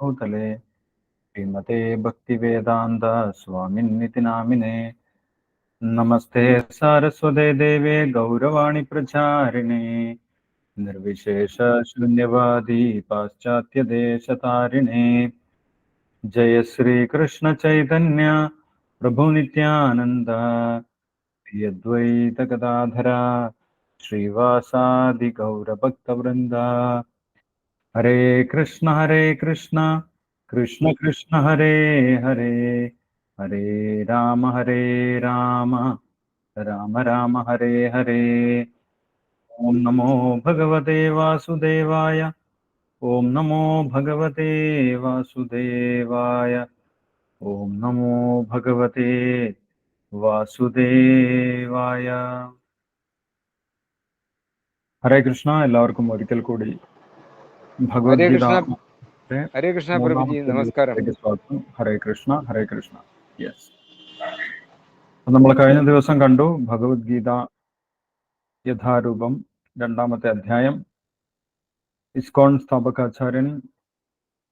भूतले श्रीमते भक्तिवेदान्त स्वामिन्निति नामिने। नमस्ते सारस्वते देवे गौरवाणी प्रचारिणे निर्विशेष शून्यवादी पाश्चात्यदेशतारिणे। जय श्री कृष्ण चैतन्य प्रभु नित्यानंद यद्वैत गदाधरा श्रीवासादि गौरभक्तवृंद। हरे कृष्ण कृष्ण कृष्ण हरे हरे, हरे राम राम राम हरे हरे। ओम नमो भगवते वासुदेवाय, ओम नमो भगवते वासुदेवाय, ओम नमो भगवते വാസുദേവായ. ഹരേ കൃഷ്ണ. എല്ലാവർക്കും ഒരിക്കൽ കൂടി ഭഗവത്ഗീത ഹരേ കൃഷ്ണ പ്രഭുജി, നമസ്കാരം. സ്വാഗതം. ഹരേ കൃഷ്ണ ഹരേ കൃഷ്ണ. യെസ്, നമ്മൾ കഴിഞ്ഞ ദിവസം കണ്ടു ഭഗവത്ഗീത യഥാരൂപം രണ്ടാമത്തെ അധ്യായം. ഇസ്കോൺ സ്ഥാപകാചാര്യൻ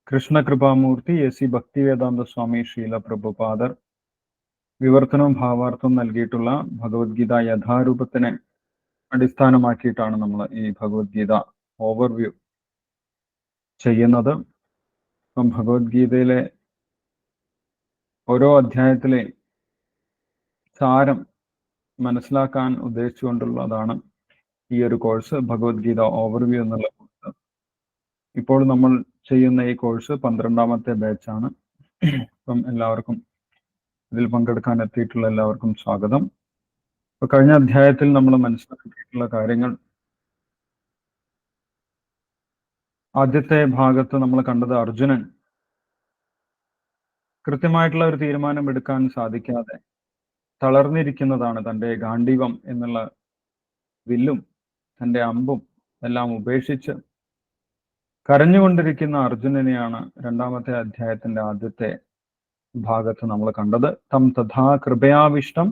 കൃഷ്ണകൃപാമൂർത്തി എ.സി. ഭക്തിവേദാന്ത സ്വാമി ശ്രീല പ്രഭുപാദർ വിവർത്തനവും ഭാവാർത്ഥവും നൽകിയിട്ടുള്ള ഭഗവത്ഗീത യഥാരൂപത്തിനെ അടിസ്ഥാനമാക്കിയിട്ടാണ് നമ്മൾ ഈ ഭഗവത്ഗീത ഓവർവ്യൂ ചെയ്യുന്നത്. ഇപ്പം ഭഗവത്ഗീതയിലെ ഓരോ അധ്യായത്തിലെ സാരം മനസ്സിലാക്കാൻ ഉദ്ദേശിച്ചുകൊണ്ടുള്ളതാണ് ഈ ഒരു കോഴ്സ്, ഭഗവത്ഗീത ഓവർവ്യൂ എന്നുള്ള കോഴ്സ്. ഇപ്പോൾ നമ്മൾ ചെയ്യുന്ന ഈ കോഴ്സ് 12ാമത്തെ ബാച്ചാണ്. അപ്പം എല്ലാവർക്കും ഇതിൽ പങ്കെടുക്കാൻ എത്തിയിട്ടുള്ള എല്ലാവർക്കും സ്വാഗതം. ഇപ്പൊ കഴിഞ്ഞ അധ്യായത്തിൽ നമ്മൾ മനസ്സിലാക്കിയിട്ടുള്ള കാര്യങ്ങൾ, ആദ്യത്തെ ഭാഗത്ത് നമ്മൾ കണ്ടത് അർജുനൻ കൃത്യമായിട്ടുള്ള ഒരു തീരുമാനം എടുക്കാൻ സാധിക്കാതെ തളർന്നിരിക്കുന്നതാണ്. തൻ്റെ ഗാണ്ഡീവം എന്നുള്ള വില്ലും തൻ്റെ അമ്പും എല്ലാം ഉപേക്ഷിച്ച് കരഞ്ഞുകൊണ്ടിരിക്കുന്ന അർജുനനെയാണ് രണ്ടാമത്തെ അധ്യായത്തിന്റെ ആദ്യത്തെ ഭാഗത്ത് നമ്മൾ കണ്ടത്. തം തഥാ കൃപയാവിഷ്ടം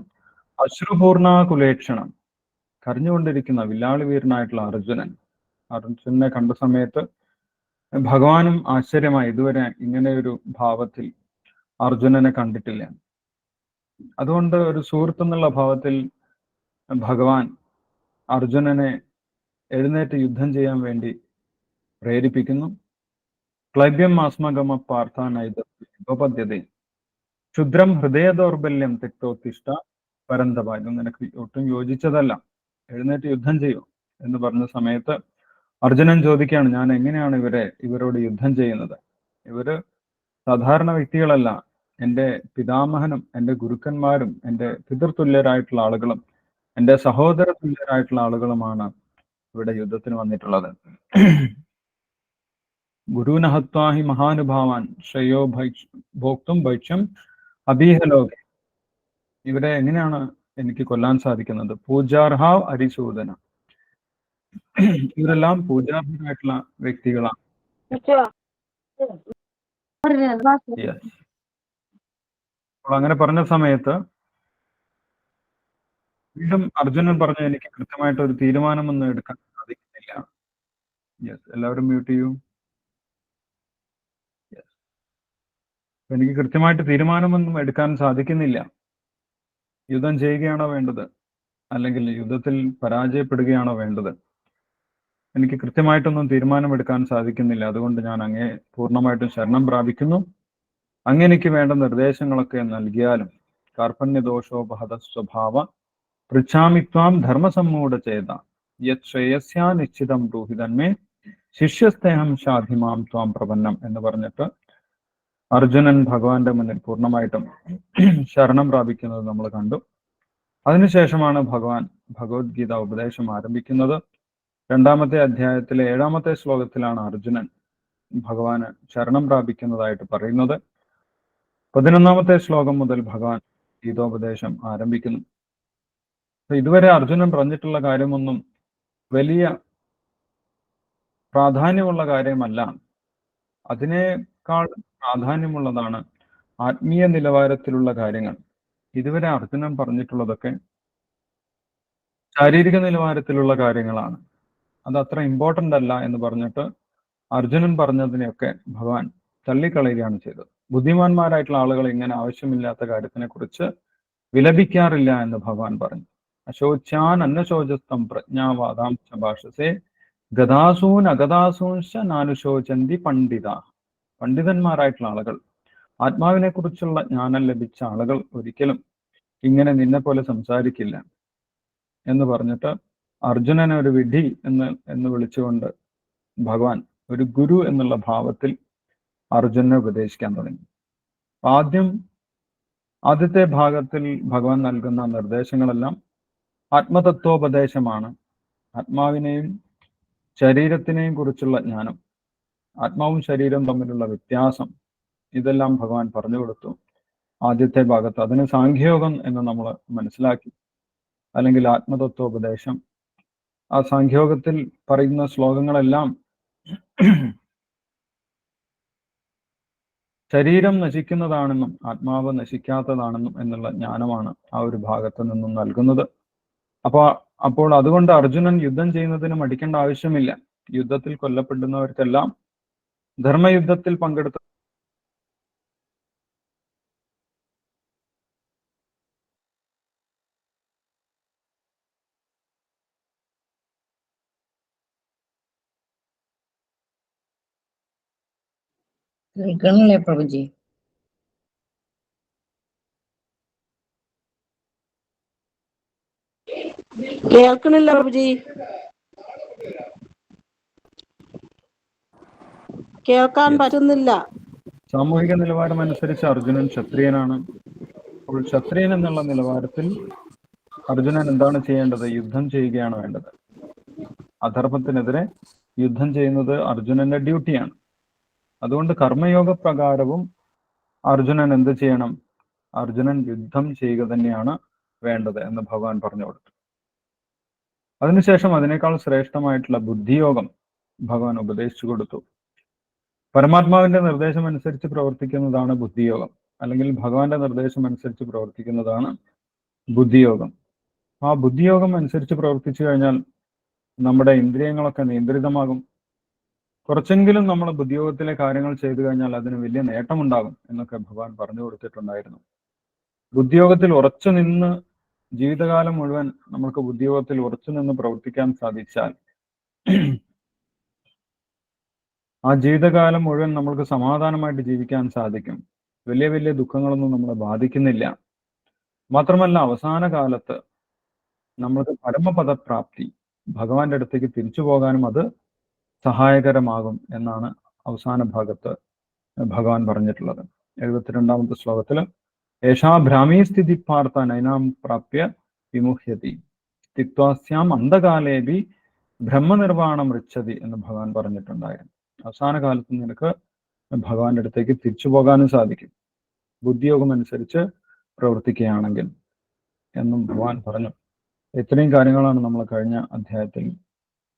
അശ്രുപൂർണാകുലേക്ഷണം. കരഞ്ഞുകൊണ്ടിരിക്കുന്ന വില്ലാളി വീരനായിട്ടുള്ള അർജുനനെ കണ്ട സമയത്ത് ഭഗവാനും ആശ്ചര്യമായി. ഇതുവരെ ഇങ്ങനെ ഒരു ഭാവത്തിൽ അർജുനനെ കണ്ടിട്ടില്ല. അതുകൊണ്ട് ഒരു സുഹൃത്ത് എന്നുള്ള ഭാവത്തിൽ ഭഗവാൻ അർജുനനെ എഴുന്നേറ്റ് യുദ്ധം ചെയ്യാൻ വേണ്ടി പ്രേരിപ്പിക്കുന്നു. ക്ലൈബ്യം ആസ്മഗമ പാർത്ഥാനൈതപദ്യത ക്ഷുദ്രം ഹൃദയ ദൗർബല്യം തെക്തോത്തിഷ്ട പരന്തപ. ഇത് നിനക്ക് ഒട്ടും യോജിച്ചതല്ല, എഴുന്നേറ്റ് യുദ്ധം ചെയ്യൂ എന്ന് പറഞ്ഞ സമയത്ത് അർജുനൻ ചോദിക്കുകയാണ്, ഞാൻ എങ്ങനെയാണ് ഇവരോട് യുദ്ധം ചെയ്യുന്നത്? ഇവര് സാധാരണ വ്യക്തികളല്ല. എൻ്റെ പിതാമഹനും എൻ്റെ ഗുരുക്കന്മാരും എൻ്റെ പിതൃതുല്യരായിട്ടുള്ള ആളുകളും എൻ്റെ സഹോദര തുല്യരായിട്ടുള്ള ആളുകളുമാണ് ഇവിടെ യുദ്ധത്തിന് വന്നിട്ടുള്ളത്. ഗുരുനഹത്വാഹി മഹാനുഭാവാൻ ശ്രേയോ ഭോക്തും ഭക്ഷ്യം അബീഹലോകെ. ഇവരെ എങ്ങനെയാണ് എനിക്ക് കൊല്ലാൻ സാധിക്കുന്നത്? പൂജാർഹാവ് അരിശോധന. ഇവരെല്ലാം പൂജാർഹരായിട്ടുള്ള വ്യക്തികളാണ്. അപ്പോൾ അങ്ങനെ പറഞ്ഞ സമയത്ത് വീണ്ടും അർജുനൻ പറഞ്ഞു, എനിക്ക് കൃത്യമായിട്ട് ഒരു തീരുമാനമൊന്നും എടുക്കാൻ സാധിക്കുന്നില്ല. യെസ്, എല്ലാവരും മ്യൂട്ട് ചെയ്യൂ. എനിക്ക് കൃത്യമായിട്ട് തീരുമാനമൊന്നും എടുക്കാൻ സാധിക്കുന്നില്ല. യുദ്ധം ചെയ്യുകയാണോ വേണ്ടത്, അല്ലെങ്കിൽ യുദ്ധത്തിൽ പരാജയപ്പെടുകയാണോ വേണ്ടത്? എനിക്ക് കൃത്യമായിട്ടൊന്നും തീരുമാനമെടുക്കാൻ സാധിക്കുന്നില്ല. അതുകൊണ്ട് ഞാൻ അങ്ങേ പൂർണ്ണമായിട്ടും ശരണം പ്രാപിക്കുന്നു. അങ്ങനെക്ക് വേണ്ട നിർദ്ദേശങ്ങളൊക്കെ നൽകിയാലും കാർപ്പണ്യദോഷോപഹത സ്വഭാവ പൃച്ഛാമിത്വാം ധർമ്മസമ്മൂഢ ചേത യത് ശ്രേയസ്യാ നിശ്ചിതം ബ്രൂഹിതന്മേ ശിഷ്യസ്തേഹം ശാധിമാം ത്വാം പ്രപന്നം എന്ന് പറഞ്ഞിട്ട് അർജുനൻ ഭഗവാന്റെ മുന്നിൽ പൂർണ്ണമായിട്ടും ശരണം പ്രാപിക്കുന്നത് നമ്മൾ കണ്ടു. അതിനുശേഷമാണ് ഭഗവാൻ ഭഗവത്ഗീത ഉപദേശം ആരംഭിക്കുന്നത്. രണ്ടാമത്തെ അധ്യായത്തിലെ 7ാമത്തെ ശ്ലോകത്തിലാണ് അർജുനൻ ഭഗവാന് ശരണം പ്രാപിക്കുന്നതായിട്ട് പറയുന്നത്. 11ാമത്തെ ശ്ലോകം മുതൽ ഭഗവാൻ ഗീതോപദേശം ആരംഭിക്കുന്നു. ഇതുവരെ അർജുനൻ പറഞ്ഞിട്ടുള്ള കാര്യമൊന്നും വലിയ പ്രാധാന്യമുള്ള കാര്യമല്ല. അതിനേക്കാൾ പ്രാധാന്യമുള്ളതാണ് ആത്മീയ നിലവാരത്തിലുള്ള കാര്യങ്ങൾ. ഇതുവരെ അർജുനൻ പറഞ്ഞിട്ടുള്ളതൊക്കെ ശാരീരിക നിലവാരത്തിലുള്ള കാര്യങ്ങളാണ്. അത് അത്ര ഇമ്പോർട്ടൻ്റ് അല്ല എന്ന് പറഞ്ഞിട്ട് അർജുനൻ പറഞ്ഞതിനെയൊക്കെ ഭഗവാൻ തള്ളിക്കളയുകയാണ് ചെയ്തത്. ബുദ്ധിമാന്മാരായിട്ടുള്ള ആളുകൾ ഇങ്ങനെ ആവശ്യമില്ലാത്ത കാര്യത്തിനെ കുറിച്ച് വിലപിക്കാറില്ല എന്ന് ഭഗവാൻ പറഞ്ഞു. അശോച്യാൻ അന്നശോചസ്തം പ്രജ്ഞാവാദാംശ ഭാഷസേ ഗതാസൂൻ അഗതാസൂൻശ നാനുശോചന്തി പണ്ഡിത. പണ്ഡിതന്മാരായിട്ടുള്ള ആളുകൾ, ആത്മാവിനെ കുറിച്ചുള്ള ജ്ഞാനം ലഭിച്ച ആളുകൾ ഒരിക്കലും ഇങ്ങനെ നിന്നെ പോലെ സംസാരിക്കില്ല എന്ന് പറഞ്ഞിട്ട് അർജുനനെ ഒരു വിഡ്ഢി എന്ന് വിളിച്ചുകൊണ്ട് ഭഗവാൻ ഒരു ഗുരു എന്നുള്ള ഭാവത്തിൽ അർജുനനെ ഉപദേശിക്കാൻ തുടങ്ങി. ആദ്യത്തെ ഭാഗത്തിൽ ഭഗവാൻ നൽകുന്ന നിർദ്ദേശങ്ങളെല്ലാം ആത്മതത്വോപദേശമാണ്. ആത്മാവിനെയും ശരീരത്തിനെയും കുറിച്ചുള്ള ജ്ഞാനം, ആത്മാവും ശരീരവും തമ്മിലുള്ള വ്യത്യാസം, ഇതെല്ലാം ഭഗവാൻ പറഞ്ഞു കൊടുത്തു ആദ്യത്തെ ഭാഗത്ത്. അതിന് സാഖ്യയോഗം എന്ന് നമ്മൾ മനസ്സിലാക്കി, അല്ലെങ്കിൽ ആത്മതത്വോപദേശം. ആ സാഖ്യയോഗത്തിൽ പറയുന്ന ശ്ലോകങ്ങളെല്ലാം ശരീരം നശിക്കുന്നതാണെന്നും ആത്മാവ് നശിക്കാത്തതാണെന്നും എന്നുള്ള ജ്ഞാനമാണ് ആ ഒരു ഭാഗത്ത് നിന്നും നൽകുന്നത്. അപ്പോൾ അതുകൊണ്ട് അർജുനൻ യുദ്ധം ചെയ്യുന്നതിന് മടിക്കേണ്ട ആവശ്യമില്ല. യുദ്ധത്തിൽ കൊല്ലപ്പെടുന്നവർക്കെല്ലാം ധർമ്മയുദ്ധത്തിൽ പങ്കെടുത്ത കേൾക്കണില്ലേ പ്രഭുജി? കേൾക്കണില്ല പ്രഭുജി, കേൾക്കാൻ പറ്റുന്നില്ല. സാമൂഹിക നിലവാരം അനുസരിച്ച് അർജുനൻ ക്ഷത്രിയനാണ്. അപ്പോൾ ക്ഷത്രിയൻ എന്നുള്ള നിലവാരത്തിൽ അർജുനൻ എന്താണ് ചെയ്യേണ്ടത്? യുദ്ധം ചെയ്യുകയാണ് വേണ്ടത്. അധർമ്മത്തിനെതിരെ യുദ്ധം ചെയ്യുന്നത് അർജുനന്റെ ഡ്യൂട്ടിയാണ്. അതുകൊണ്ട് കർമ്മയോഗ പ്രകാരവും അർജുനൻ എന്ത് ചെയ്യണം? അർജുനൻ യുദ്ധം ചെയ്യുക തന്നെയാണ് വേണ്ടത് എന്ന് ഭഗവാൻ പറഞ്ഞു കൊടുത്തു. അതിനുശേഷം അതിനേക്കാൾ ശ്രേഷ്ഠമായിട്ടുള്ള ബുദ്ധിയോഗം ഭഗവാൻ ഉപദേശിച്ചു കൊടുത്തു. പരമാത്മാവിന്റെ നിർദ്ദേശം അനുസരിച്ച് പ്രവർത്തിക്കുന്നതാണ് ബുദ്ധിയോഗം, അല്ലെങ്കിൽ ഭഗവാന്റെ നിർദ്ദേശം അനുസരിച്ച് പ്രവർത്തിക്കുന്നതാണ് ബുദ്ധിയോഗം. ആ ബുദ്ധിയോഗം അനുസരിച്ച് പ്രവർത്തിച്ചു കഴിഞ്ഞാൽ നമ്മുടെ ഇന്ദ്രിയങ്ങളൊക്കെ നിയന്ത്രിതമാകും. കുറച്ചെങ്കിലും നമ്മൾ ബുദ്ധിയോഗത്തിലെ കാര്യങ്ങൾ ചെയ്തു കഴിഞ്ഞാൽ അതിന് വലിയ നേട്ടമുണ്ടാകും എന്നൊക്കെ ഭഗവാൻ പറഞ്ഞു കൊടുത്തിട്ടുണ്ടായിരുന്നു. ബുദ്ധിയോഗത്തിൽ ഉറച്ചു നിന്ന് ജീവിതകാലം മുഴുവൻ നമുക്ക് ബുദ്ധിയോഗത്തിൽ ഉറച്ചു നിന്ന് പ്രവർത്തിക്കാൻ സാധിച്ചാൽ ആ ജീവിതകാലം മുഴുവൻ നമ്മൾക്ക് സമാധാനമായിട്ട് ജീവിക്കാൻ സാധിക്കും. വലിയ വലിയ ദുഃഖങ്ങളൊന്നും നമ്മളെ ബാധിക്കുന്നില്ല. മാത്രമല്ല അവസാന കാലത്ത് നമ്മൾക്ക് പരമപദപ്രാപ്തി, ഭഗവാന്റെ അടുത്തേക്ക് തിരിച്ചു പോകാനും അത് സഹായകരമാകും എന്നാണ് അവസാന ഭാഗത്ത് ഭഗവാൻ പറഞ്ഞിട്ടുള്ളത്. 72ാമത്തെ ശ്ലോകത്തിൽ ഏഷാ ഭ്രാമീ സ്ഥിതി പാർത്ഥ നൈനാം പ്രാപ്യ വിമുഹ്യതി സ്ഥിത്വാസ്യാം അന്ധകാലേബി ബ്രഹ്മനിർവാണം ഋച്ഛതി എന്ന് ഭഗവാൻ പറഞ്ഞിട്ടുണ്ടായിരുന്നു. അവസാന കാലത്ത് നിനക്ക് ഭഗവാന്റെ അടുത്തേക്ക് തിരിച്ചു പോകാനും സാധിക്കും ബുദ്ധിയോഗം അനുസരിച്ച് പ്രവർത്തിക്കുകയാണെങ്കിൽ എന്നും ഭഗവാൻ പറഞ്ഞു. ഇത്രയും കാര്യങ്ങളാണ് നമ്മൾ കഴിഞ്ഞ അധ്യായത്തിൽ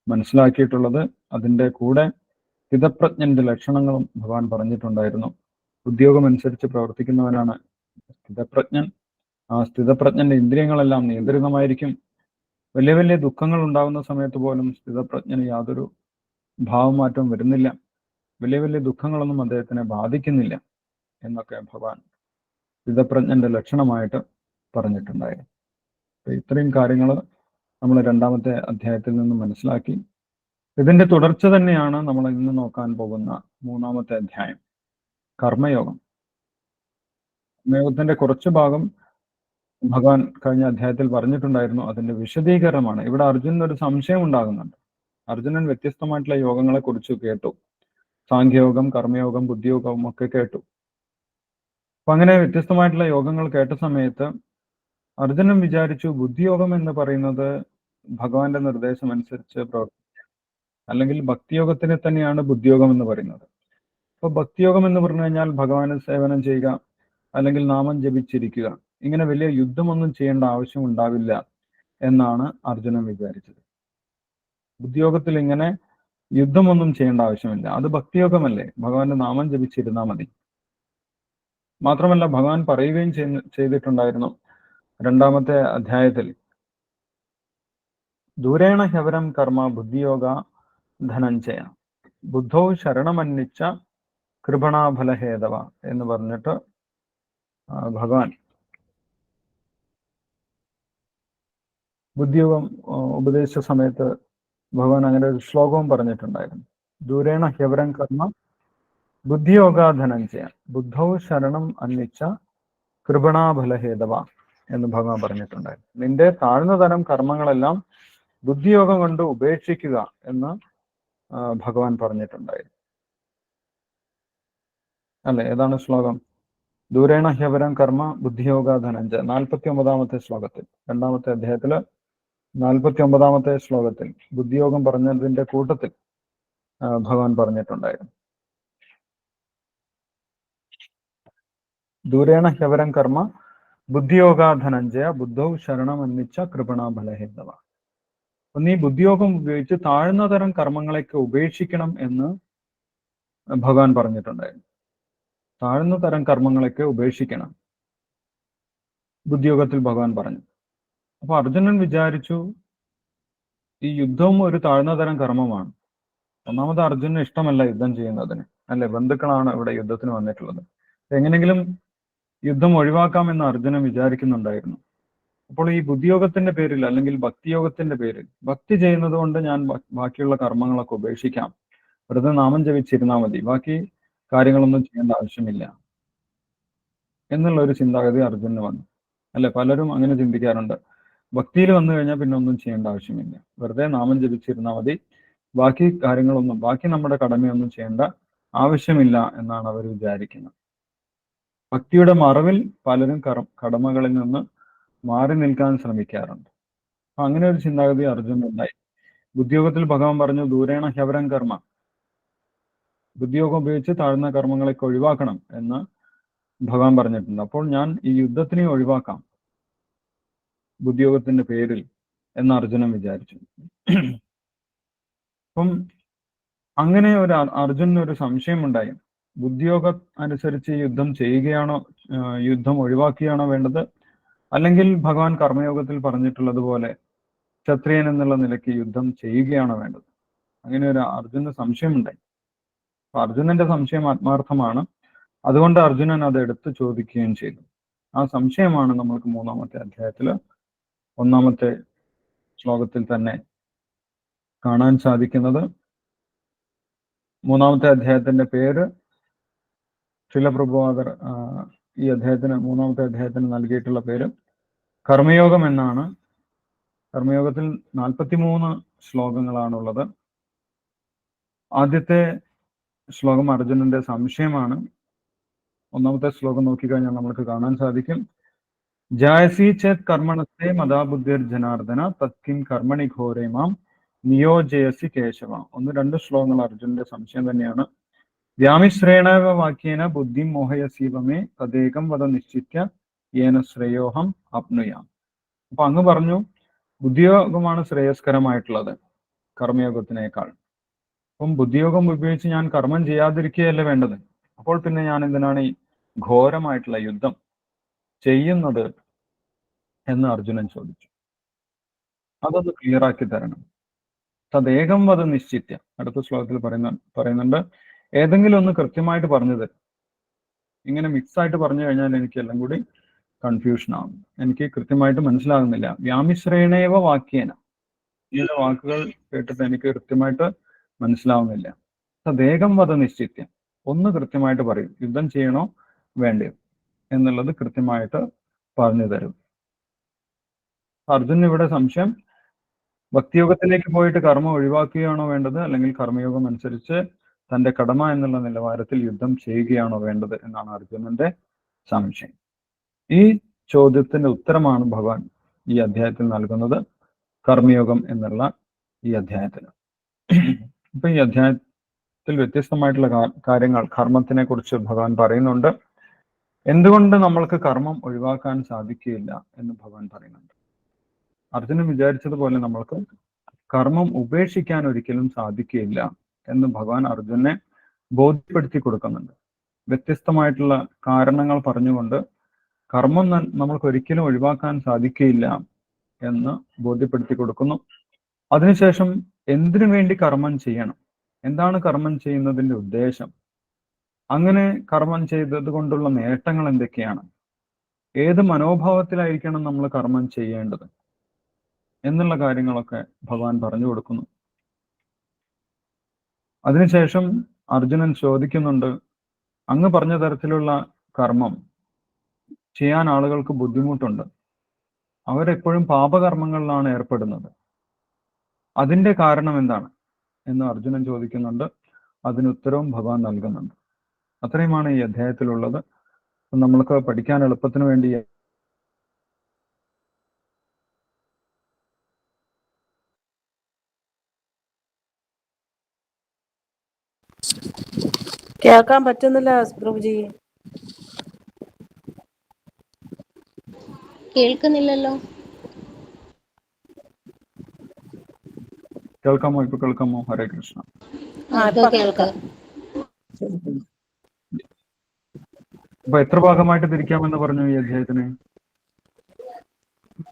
മനസ്സിലാക്കിയിട്ടുള്ളത്. അതിൻ്റെ കൂടെ സ്ഥിതപ്രജ്ഞന്റെ ലക്ഷണങ്ങളും ഭഗവാൻ പറഞ്ഞിട്ടുണ്ടായിരുന്നു. ഉദ്യോഗം അനുസരിച്ച് പ്രവർത്തിക്കുന്നവനാണ് സ്ഥിതപ്രജ്ഞൻ. ആ സ്ഥിതപ്രജ്ഞന്റെ ഇന്ദ്രിയങ്ങളെല്ലാം നിയന്ത്രിതമായിരിക്കും. വലിയ വലിയ ദുഃഖങ്ങൾ ഉണ്ടാകുന്ന സമയത്ത് പോലും സ്ഥിതപ്രജ്ഞന് യാതൊരു ഭാവമാറ്റവും വരുന്നില്ല. വലിയ വലിയ ദുഃഖങ്ങളൊന്നും അദ്ദേഹത്തിനെ ബാധിക്കുന്നില്ല എന്നൊക്കെ ഭഗവാൻ സ്ഥിതപ്രജ്ഞന്റെ ലക്ഷണമായിട്ട് പറഞ്ഞിട്ടുണ്ടായിരുന്നു. ഇത്രയും കാര്യങ്ങൾ നമ്മൾ 2ാമത്തെ അധ്യായത്തിൽ നിന്ന് മനസ്സിലാക്കി. ഇതിന്റെ തുടർച്ച തന്നെയാണ് നമ്മൾ ഇന്ന് നോക്കാൻ പോകുന്ന 3ാമത്തെ അധ്യായം, കർമ്മയോഗം. കർമ്മയോഗത്തിന്റെ കുറച്ച് ഭാഗം ഭഗവാൻ കഴിഞ്ഞ അധ്യായത്തിൽ പറഞ്ഞിട്ടുണ്ടായിരുന്നു. അതിന്റെ വിശദീകരണമാണ്. ഇവിടെ അർജുനന് ഒരു സംശയം ഉണ്ടാകുന്നുണ്ട്. അർജുനൻ വ്യത്യസ്തമായിട്ടുള്ള യോഗങ്ങളെ കുറിച്ച് കേട്ടു. സാഖ്യയോഗം, കർമ്മയോഗം, ബുദ്ധിയോഗവും ഒക്കെ കേട്ടു. അപ്പൊ അങ്ങനെ വ്യത്യസ്തമായിട്ടുള്ള യോഗങ്ങൾ കേട്ട സമയത്ത് അർജുനൻ വിചാരിച്ചു ബുദ്ധിയോഗം എന്ന് പറയുന്നത് ഭഗവാന്റെ നിർദ്ദേശം അനുസരിച്ച് പ്രവർത്തിക്കുക, അല്ലെങ്കിൽ ഭക്തിയോഗത്തിനെ തന്നെയാണ് ബുദ്ധിയോഗം എന്ന് പറയുന്നത്. അപ്പൊ ഭക്തിയോഗം എന്ന് പറഞ്ഞു കഴിഞ്ഞാൽ ഭഗവാന് സേവനം ചെയ്യുക, അല്ലെങ്കിൽ നാമം ജപിച്ചിരിക്കുക, ഇങ്ങനെ വലിയ യുദ്ധമൊന്നും ചെയ്യേണ്ട ആവശ്യം ഉണ്ടാവില്ല എന്നാണ് അർജുനൻ വിചാരിച്ചത്. ബുദ്ധിയോഗത്തിൽ ഇങ്ങനെ യുദ്ധമൊന്നും ചെയ്യേണ്ട ആവശ്യമില്ല, അത് ഭക്തിയോഗമല്ലേ, ഭഗവാന്റെ നാമം ജപിച്ചിരുന്നാൽ മതി. മാത്രമല്ല ഭഗവാൻ പറയുകയും ചെയ്തിട്ടുണ്ടായിരുന്നു 2ാമത്തെ അധ്യായത്തിൽ, ദൂരേണ ഹ്യവരം കർമ്മ ബുദ്ധിയോഗ ധനഞ്ജയ ബുദ്ധോ ശരണമന്വിച്ച കൃപണാഫലഹേതവ എന്ന് പറഞ്ഞിട്ട് ഭഗവാൻ ബുദ്ധിയോഗം ഉപദേശിച്ച സമയത്ത് ഭഗവാൻ അങ്ങനെ ഒരു ശ്ലോകവും പറഞ്ഞിട്ടുണ്ടായിരുന്നു. ദൂരേണ ഹ്യവരം കർമ്മ ബുദ്ധിയോഗാധനഞ്ജയ ബുദ്ധൗ ശരണം അന്വിച്ച കൃപണാഫലഹേതവ എന്ന് ഭഗവാൻ പറഞ്ഞിട്ടുണ്ടായിരുന്നു. നിന്റെ താഴ്ന്ന തരം കർമ്മങ്ങളെല്ലാം ബുദ്ധിയോഗം കൊണ്ട് ഉപേക്ഷിക്കുക എന്ന് ഭഗവാൻ പറഞ്ഞിട്ടുണ്ടായിരുന്നു. അല്ലെ, ഏതാണ് ശ്ലോകം? ദൂരേണ ഹ്യവരം കർമ്മ ബുദ്ധിയോഗാധനഞ്ജയ, 49-ാമത്തെ ശ്ലോകത്തിൽ, 2-ാമത്തെ അധ്യായത്തില് 49-ാമത്തെ ശ്ലോകത്തിൽ ബുദ്ധിയോഗം പറഞ്ഞതിന്റെ കൂട്ടത്തിൽ ഭഗവാൻ പറഞ്ഞിട്ടുണ്ടായിരുന്നു. ദൂരേണ ഹ്യവരം കർമ്മ ബുദ്ധിയോഗാധനഞ്ജയ ബുദ്ധൗ ശരണം അന്വിച്ച കൃപണാഫലഹേതവ. അപ്പൊ നീ ബുദ്ധിയോഗം ഉപയോഗിച്ച് താഴ്ന്ന തരം കർമ്മങ്ങളെയൊക്കെ ഉപേക്ഷിക്കണം എന്ന് ഭഗവാൻ പറഞ്ഞിട്ടുണ്ടായിരുന്നു. താഴ്ന്ന തരം കർമ്മങ്ങളൊക്കെ ഉപേക്ഷിക്കണം, ബുദ്ധിയോഗത്തിൽ ഭഗവാൻ പറഞ്ഞു. അപ്പൊ അർജുനൻ വിചാരിച്ചു ഈ യുദ്ധവും ഒരു താഴ്ന്ന തരം കർമ്മമാണ്. ഒന്നാമത് അർജുനന് ഇഷ്ടമല്ല യുദ്ധം ചെയ്യുന്നതിന്, അല്ലെ, ബന്ധുക്കളാണ് ഇവിടെ യുദ്ധത്തിന് വന്നിട്ടുള്ളത്. എങ്ങനെങ്കിലും യുദ്ധം ഒഴിവാക്കാമെന്ന് അർജുനൻ വിചാരിക്കുന്നുണ്ടായിരുന്നു. അപ്പോൾ ഈ ബുദ്ധിയോഗത്തിന്റെ പേരിൽ അല്ലെങ്കിൽ ഭക്തിയോഗത്തിന്റെ പേരിൽ ഭക്തി ചെയ്യുന്നത് കൊണ്ട് ഞാൻ ബാക്കിയുള്ള കർമ്മങ്ങളൊക്കെ ഉപേക്ഷിക്കാം, വെറുതെ നാമം ജപിച്ചിരുന്നാൽ മതി, ബാക്കി കാര്യങ്ങളൊന്നും ചെയ്യേണ്ട ആവശ്യമില്ല എന്നുള്ള ഒരു ചിന്താഗതി അർജുനന് വന്നു. അല്ലെ, പലരും അങ്ങനെ ചിന്തിക്കാറുണ്ട്. ഭക്തിയിൽ വന്നു കഴിഞ്ഞാൽ പിന്നെ ഒന്നും ചെയ്യേണ്ട ആവശ്യമില്ല, വെറുതെ നാമം ജപിച്ചിരുന്നാൽ മതി, ബാക്കി കാര്യങ്ങളൊന്നും, ബാക്കി നമ്മുടെ കടമയൊന്നും ചെയ്യേണ്ട ആവശ്യമില്ല എന്നാണ് അവർ വിചാരിക്കുന്നത്. ഭക്തിയുടെ മറവിൽ പലരും കടമകളിൽ നിന്ന് മാറി നിൽക്കാൻ ശ്രമിക്കാറുണ്ട്. അപ്പൊ അങ്ങനെ ഒരു ചിന്താഗതി അർജുനുണ്ടായി. ബുദ്ധിയോഗത്തിൽ ഭഗവാൻ പറഞ്ഞു ദൂരേണ ഹ്യവരം കർമ്മ, ബുദ്ധിയോഗം ഉപയോഗിച്ച് താഴ്ന്ന കർമ്മങ്ങളൊക്കെ ഒഴിവാക്കണം എന്ന് ഭഗവാൻ പറഞ്ഞിട്ടുണ്ട്. അപ്പോൾ ഞാൻ ഈ യുദ്ധത്തിനെ ഒഴിവാക്കാം ബുദ്ധിയോഗത്തിന്റെ പേരിൽ എന്ന് അർജുനൻ വിചാരിച്ചു. അപ്പം അങ്ങനെ ഒരു അർജുനന് ഒരു സംശയമുണ്ടായി. ബുദ്ധിയോഗം അനുസരിച്ച് യുദ്ധം ചെയ്യുകയാണോ, യുദ്ധം ഒഴിവാക്കുകയാണോ വേണ്ടത്, അല്ലെങ്കിൽ ഭഗവാൻ കർമ്മയോഗത്തിൽ പറഞ്ഞിട്ടുള്ളതുപോലെ ക്ഷത്രിയൻ എന്നുള്ള നിലയ്ക്ക് യുദ്ധം ചെയ്യുകയാണോ വേണ്ടത്? അങ്ങനെ ഒരു അർജുനന് സംശയമുണ്ടായി. അപ്പൊ അർജുനന്റെ സംശയം ആത്മാർത്ഥമാണ്. അതുകൊണ്ട് അർജുനൻ അത് എടുത്ത് ചോദിക്കുകയും ചെയ്തു. ആ സംശയമാണ് നമ്മൾക്ക് 3-ാമത്തെ അധ്യായത്തില് 1-ാമത്തെ ശ്ലോകത്തിൽ തന്നെ കാണാൻ സാധിക്കുന്നത്. 3-ാമത്തെ അധ്യായത്തിന്റെ പേര് ശിലപ്രഭുപാദർ ഈ അധ്യായത്തിന് 3-ാമത്തെ അധ്യായത്തിന് നൽകിയിട്ടുള്ള പേര് കർമ്മയോഗം എന്നാണ്. കർമ്മയോഗത്തിൽ 43 ശ്ലോകങ്ങളാണുള്ളത്. ആദ്യത്തെ ശ്ലോകം അർജുനന്റെ സംശയമാണ്. 1-ാമത്തെ ശ്ലോകം നോക്കിക്കഴിഞ്ഞാൽ നമുക്ക് കാണാൻ സാധിക്കും. ജായസി ചേത് കർമ്മണത്തെ മദാബുദ്ധിർ ജനാർദ്ദന തത്കിം കർമ്മണി ഘോരേ മാം നിയോജയസി കേശവ. 1-2 ശ്ലോകങ്ങൾ അർജുനന്റെ സംശയം തന്നെയാണ്. വ്യാമിശ്രേണ വാക്യേന ബുദ്ധി മോഹയസീവമേ തദേകം വധ നിശ്ചിത്യ യേന ശ്രേയോഹം അപ്നുയാം. അപ്പൊ അങ്ങ് പറഞ്ഞു ബുദ്ധിയോഗമാണ് ശ്രേയസ്കരമായിട്ടുള്ളത് കർമ്മയോഗത്തിനേക്കാൾ. അപ്പം ബുദ്ധിയോഗം ഉപയോഗിച്ച് ഞാൻ കർമ്മം ചെയ്യാതിരിക്കുകയല്ലേ വേണ്ടത്, അപ്പോൾ പിന്നെ ഞാൻ എന്തിനാണ് ഈ ഘോരമായിട്ടുള്ള യുദ്ധം ചെയ്യുന്നത് എന്ന് അർജുനൻ ചോദിച്ചു. അതൊന്ന് ക്ലിയർ ആക്കി തരണം. തദേകം വധ നിശ്ചിത്യ, അടുത്ത ശ്ലോകത്തിൽ പറയുന്നുണ്ട് ഏതെങ്കിലും ഒന്ന് കൃത്യമായിട്ട് പറഞ്ഞു തരും. ഇങ്ങനെ മിക്സ് ആയിട്ട് പറഞ്ഞു കഴിഞ്ഞാൽ എനിക്ക് എല്ലാം കൂടി കൺഫ്യൂഷൻ ആവും, എനിക്ക് കൃത്യമായിട്ട് മനസ്സിലാകുന്നില്ല. വ്യാമിശ്രേണേവ വാക്യേന, ഇങ്ങനെ വാക്കുകൾ കേട്ടിട്ട് എനിക്ക് കൃത്യമായിട്ട് മനസ്സിലാവുന്നില്ല. തദേകം വധ നിശ്ചിത്യം, ഒന്ന് കൃത്യമായിട്ട് പറയും, യുദ്ധം ചെയ്യണോ വേണ്ടയോ എന്നുള്ളത് കൃത്യമായിട്ട് പറഞ്ഞു തരും. അർജുൻ ഇവിടെ സംശയം, ഭക്തിയോഗത്തിലേക്ക് പോയിട്ട് കർമ്മം ഒഴിവാക്കുകയാണോ വേണ്ടത്, അല്ലെങ്കിൽ കർമ്മയോഗം അനുസരിച്ച് തന്റെ കടമ എന്നുള്ള നിലവാരത്തിൽ യുദ്ധം ചെയ്യുകയാണോ വേണ്ടത് എന്നാണ് അർജുനന്റെ സംശയം. ഈ ചോദ്യത്തിന്റെ ഉത്തരമാണ് ഭഗവാൻ ഈ അധ്യായത്തിൽ നൽകുന്നത്, കർമ്മയോഗം എന്നുള്ള ഈ അധ്യായത്തിൽ. ഇപ്പൊ ഈ അധ്യായത്തിൽ വ്യത്യസ്തമായിട്ടുള്ള കാര്യങ്ങൾ കർമ്മത്തിനെ കുറിച്ച് ഭഗവാൻ പറയുന്നുണ്ട്. എന്തുകൊണ്ട് നമ്മൾക്ക് കർമ്മം ഒഴിവാക്കാൻ സാധിക്കുകയില്ല എന്ന് ഭഗവാൻ പറയുന്നുണ്ട്. അർജുനൻ വിചാരിച്ചതുപോലെ നമ്മൾക്ക് കർമ്മം ഉപേക്ഷിക്കാൻ ഒരിക്കലും സാധിക്കുകയില്ല എന്ന് ഭഗവാൻ അർജുനെ ബോധ്യപ്പെടുത്തി കൊടുക്കുന്നുണ്ട്. വ്യത്യസ്തമായിട്ടുള്ള കാരണങ്ങൾ പറഞ്ഞുകൊണ്ട് കർമ്മം നമ്മൾക്ക് ഒരിക്കലും ഒഴിവാക്കാൻ സാധിക്കുകയില്ല എന്ന് ബോധ്യപ്പെടുത്തി കൊടുക്കുന്നു. അതിനുശേഷം എന്തിനു വേണ്ടി കർമ്മം ചെയ്യണം, എന്താണ് കർമ്മം ചെയ്യുന്നതിന്റെ ഉദ്ദേശം അങ്ങനെ കർമ്മം ചെയ്തത് കൊണ്ടുള്ള നേട്ടങ്ങൾ എന്തൊക്കെയാണ്, ഏത് മനോഭാവത്തിലായിരിക്കണം നമ്മൾ കർമ്മം ചെയ്യേണ്ടത് എന്നുള്ള കാര്യങ്ങളൊക്കെ ഭഗവാൻ പറഞ്ഞു കൊടുക്കുന്നു. അതിനുശേഷം അർജുനൻ ചോദിക്കുന്നുണ്ട്, അങ്ങ് പറഞ്ഞ തരത്തിലുള്ള കർമ്മം ചെയ്യാൻ ആളുകൾക്ക് ബുദ്ധിമുട്ടുണ്ട്, അവരെപ്പോഴും പാപകർമ്മങ്ങളിലാണ് ഏർപ്പെടുന്നത്, അതിന്റെ കാരണം എന്താണ് എന്ന് അർജുനൻ ചോദിക്കുന്നുണ്ട്. അതിന് ഉത്തരവും ഭഗവാൻ നൽകുന്നുണ്ട്. അത്രയുമാണ് ഈ അധ്യായത്തിലുള്ളത്. നമ്മൾക്ക് പഠിക്കാൻ എളുപ്പത്തിന് വേണ്ടി കേൾക്കാൻ പറ്റുന്നില്ല പ്രഭുജി. കേൾക്കുന്നില്ലല്ലോ. കേൾക്കാമോ? ഇപ്പൊ കേൾക്കാമോ? ഹരേ കൃഷ്ണ. ഇപ്പൊ കേൾക്കാം. അപ്പൊ എത്ര ഭാഗമായിട്ട് തിരിക്കാമെന്ന് പറഞ്ഞു ഈ അധ്യായത്തിന്?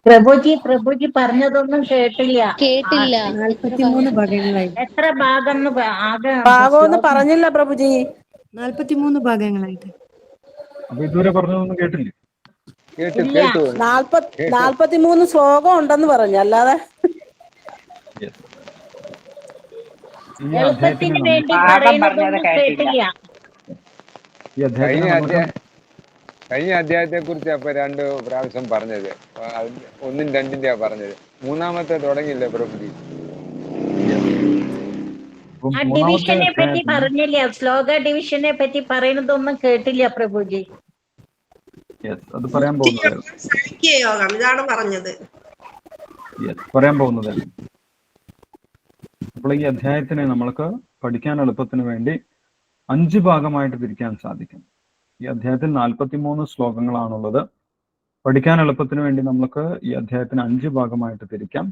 പ്രഭുജി പറഞ്ഞതൊന്നും കേട്ടില്ല. 43 ഭാഗങ്ങളായി. എത്ര ഭാഗം ആകെ ഭാഗമൊന്നും പറഞ്ഞില്ല പ്രഭുജി. 43 ഭാഗങ്ങളായിട്ട്. അപ്പൊ ഇതുവരെ പറഞ്ഞതൊന്നും കേട്ടില്ലേ? കേട്ടു 43 ശ്ലോകം ഉണ്ടെന്ന് പറഞ്ഞു, അല്ലാതെ ഈ എളുപ്പത്തിന് അധ്യായത്തിന് വേണ്ടി പറയുന്നതൊന്നും കേട്ടില്ല. ഈ അധ്യായത്തിന് നമുക്ക് കഴിഞ്ഞ അധ്യായത്തെ കുറിച്ച് അപ്പൊ 2 പ്രാവശ്യം പറഞ്ഞത്, 1 2 പറഞ്ഞത്. മൂന്നാമത്തെ തുടങ്ങിയില്ലേ പ്രഭുജി? ആ ഡിവിഷനെ പറ്റി പറഞ്ഞില്ല, ശ്ലോക ഡിവിഷനെ പറ്റി പറയുന്നതൊന്നും കേട്ടില്ല പ്രഭുജി. അത് പറയാൻ പോകുന്നത് സാഖ്യയോഗം ഇതാണ് പറഞ്ഞത്. പറയാൻ പോകുന്നത്. അപ്പോൾ ഈ അധ്യായത്തിനെ നമ്മൾക്ക് പഠിക്കാൻ എളുപ്പത്തിന് വേണ്ടി 5 ഭാഗമായിട്ട് തിരിക്കാൻ സാധിക്കും. ഈ അധ്യായത്തിൽ 43 ശ്ലോകങ്ങളാണുള്ളത്. പഠിക്കാൻ എളുപ്പത്തിന് വേണ്ടി നമുക്ക് ഈ അധ്യായത്തിന് 5 ഭാഗമായിട്ട് തിരിക്കാം.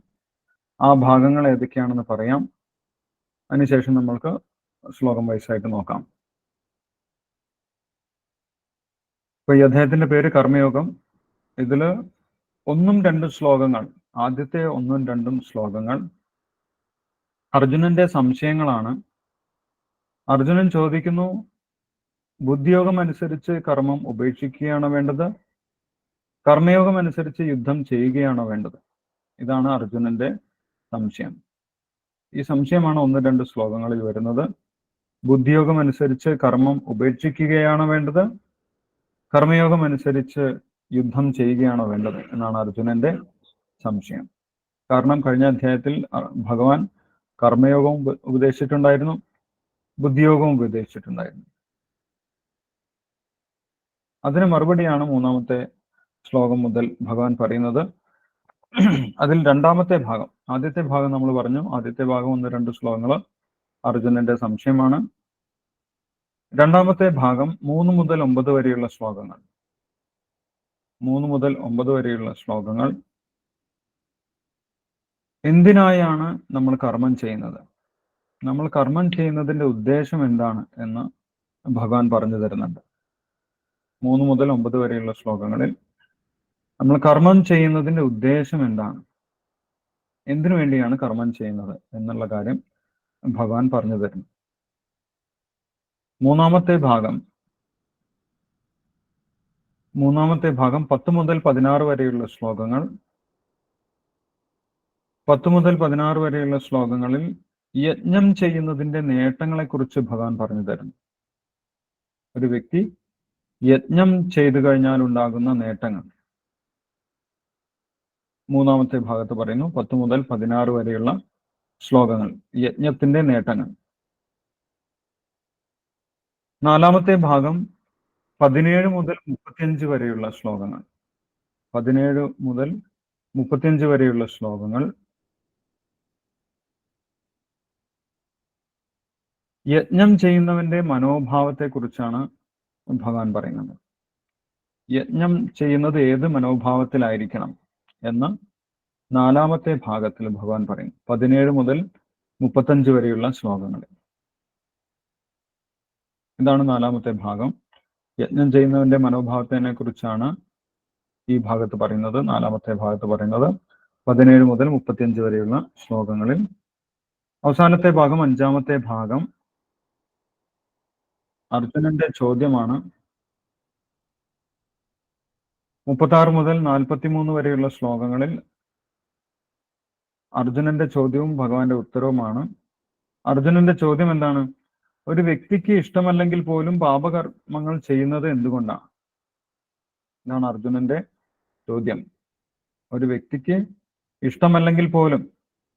ആ ഭാഗങ്ങൾ ഏതൊക്കെയാണെന്ന് പറയാം. അതിനുശേഷം നമ്മൾക്ക് ശ്ലോകം വൈസായിട്ട് നോക്കാം. ഇപ്പൊ ഈ അധ്യായത്തിന്റെ പേര് കർമ്മയോഗം. ഇതില് 1ഉം 2ഉം ശ്ലോകങ്ങൾ, ആദ്യത്തെ 1ഉം 2ഉം ശ്ലോകങ്ങൾ അർജുനന്റെ സംശയങ്ങളാണ്. അർജുനൻ ചോദിക്കുന്നു, ബുദ്ധിയോഗം അനുസരിച്ച് കർമ്മം ഉപേക്ഷിക്കുകയാണോ വേണ്ടത്, കർമ്മയോഗം അനുസരിച്ച് യുദ്ധം ചെയ്യുകയാണോ വേണ്ടത്? ഇതാണ് അർജുനന്റെ സംശയം. ഈ സംശയമാണ് 1-2 ശ്ലോകങ്ങളിൽ വരുന്നത്. ബുദ്ധിയോഗം അനുസരിച്ച് കർമ്മം ഉപേക്ഷിക്കുകയാണോ വേണ്ടത്, കർമ്മയോഗം അനുസരിച്ച് യുദ്ധം ചെയ്യുകയാണോ വേണ്ടത് എന്നാണ് അർജുനന്റെ സംശയം. കാരണം കഴിഞ്ഞ അധ്യായത്തിൽ ഭഗവാൻ കർമ്മയോഗവും ഉപദേശിച്ചിട്ടുണ്ടായിരുന്നു, ബുദ്ധിയോഗവും ഉപദേശിച്ചിട്ടുണ്ടായിരുന്നു. അതിന് മറുപടിയാണ് 3ാമത്തെ ശ്ലോകം മുതൽ ഭഗവാൻ പറയുന്നത്. അതിൽ 2ാമത്തെ ഭാഗം, ആദ്യത്തെ ഭാഗം നമ്മൾ പറഞ്ഞു, ആദ്യത്തെ ഭാഗം 1-2 ശ്ലോകങ്ങൾ അർജുനന്റെ സംശയമാണ്. 2ാമത്തെ ഭാഗം 3 മുതൽ 9 വരെയുള്ള ശ്ലോകങ്ങൾ. 3 മുതൽ 9 വരെയുള്ള ശ്ലോകങ്ങൾ എന്തിനായാണ് നമ്മൾ കർമ്മം ചെയ്യുന്നത്, നമ്മൾ കർമ്മം ചെയ്യുന്നതിന്റെ ഉദ്ദേശം എന്താണ് എന്ന് ഭഗവാൻ പറഞ്ഞു തരുന്നുണ്ട്. 3 മുതൽ 9 വരെയുള്ള ശ്ലോകങ്ങളിൽ നമ്മൾ കർമ്മം ചെയ്യുന്നതിന്റെ ഉദ്ദേശം എന്താണ്, എന്തിനു വേണ്ടിയാണ് കർമ്മം ചെയ്യുന്നത് എന്നുള്ള കാര്യം ഭഗവാൻ പറഞ്ഞു തരുന്നു. 3ാമത്തെ ഭാഗം 10 മുതൽ 16 വരെയുള്ള ശ്ലോകങ്ങൾ. 10 മുതൽ 16 വരെയുള്ള ശ്ലോകങ്ങളിൽ യജ്ഞം ചെയ്യുന്നതിന്റെ നേട്ടങ്ങളെക്കുറിച്ച് ഭഗവാൻ പറഞ്ഞു തരുന്നു. ഒരു വ്യക്തി യജ്ഞം ചെയ്തു കഴിഞ്ഞാൽ ഉണ്ടാകുന്ന നേട്ടങ്ങൾ 3ാമത്തെ ഭാഗത്ത് പറയുന്നു. 10 മുതൽ 16 വരെയുള്ള ശ്ലോകങ്ങൾ യജ്ഞത്തിന്റെ നേട്ടങ്ങൾ. 4ാമത്തെ ഭാഗം 17 മുതൽ 35 വരെയുള്ള ശ്ലോകങ്ങൾ. 17 മുതൽ 35 വരെയുള്ള ശ്ലോകങ്ങൾ യജ്ഞം ചെയ്യുന്നവന്റെ മനോഭാവത്തെക്കുറിച്ചാണ് ഭഗവാൻ പറയുന്നത്. യജ്ഞം ചെയ്യുന്നത് ഏത് മനോഭാവത്തിലായിരിക്കണം എന്ന് 4ാമത്തെ ഭാഗത്തിൽ ഭഗവാൻ പറയും. 17 മുതൽ 35 വരെയുള്ള ശ്ലോകങ്ങളിൽ. ഇതാണ് 4ാമത്തെ ഭാഗം. യജ്ഞം ചെയ്യുന്നവന്റെ മനോഭാവത്തിനെ കുറിച്ചാണ് ഈ ഭാഗത്ത് പറയുന്നത്. 4ാമത്തെ ഭാഗത്ത് പറയുന്നത് 17 മുതൽ 35 വരെയുള്ള ശ്ലോകങ്ങളിൽ. അവസാനത്തെ ഭാഗം 5ാമത്തെ ഭാഗം അർജുനന്റെ ചോദ്യമാണ്. 36 മുതൽ 43 വരെയുള്ള ശ്ലോകങ്ങളിൽ അർജുനന്റെ ചോദ്യവും ഭഗവാന്റെ ഉത്തരവുമാണ്. അർജുനന്റെ ചോദ്യം എന്താണ്? ഒരു വ്യക്തിക്ക് ഇഷ്ടമല്ലെങ്കിൽ പോലും പാപകർമ്മങ്ങൾ ചെയ്യുന്നത് എന്തുകൊണ്ടാണ്? ഇതാണ് അർജുനന്റെ ചോദ്യം. ഒരു വ്യക്തിക്ക് ഇഷ്ടമല്ലെങ്കിൽ പോലും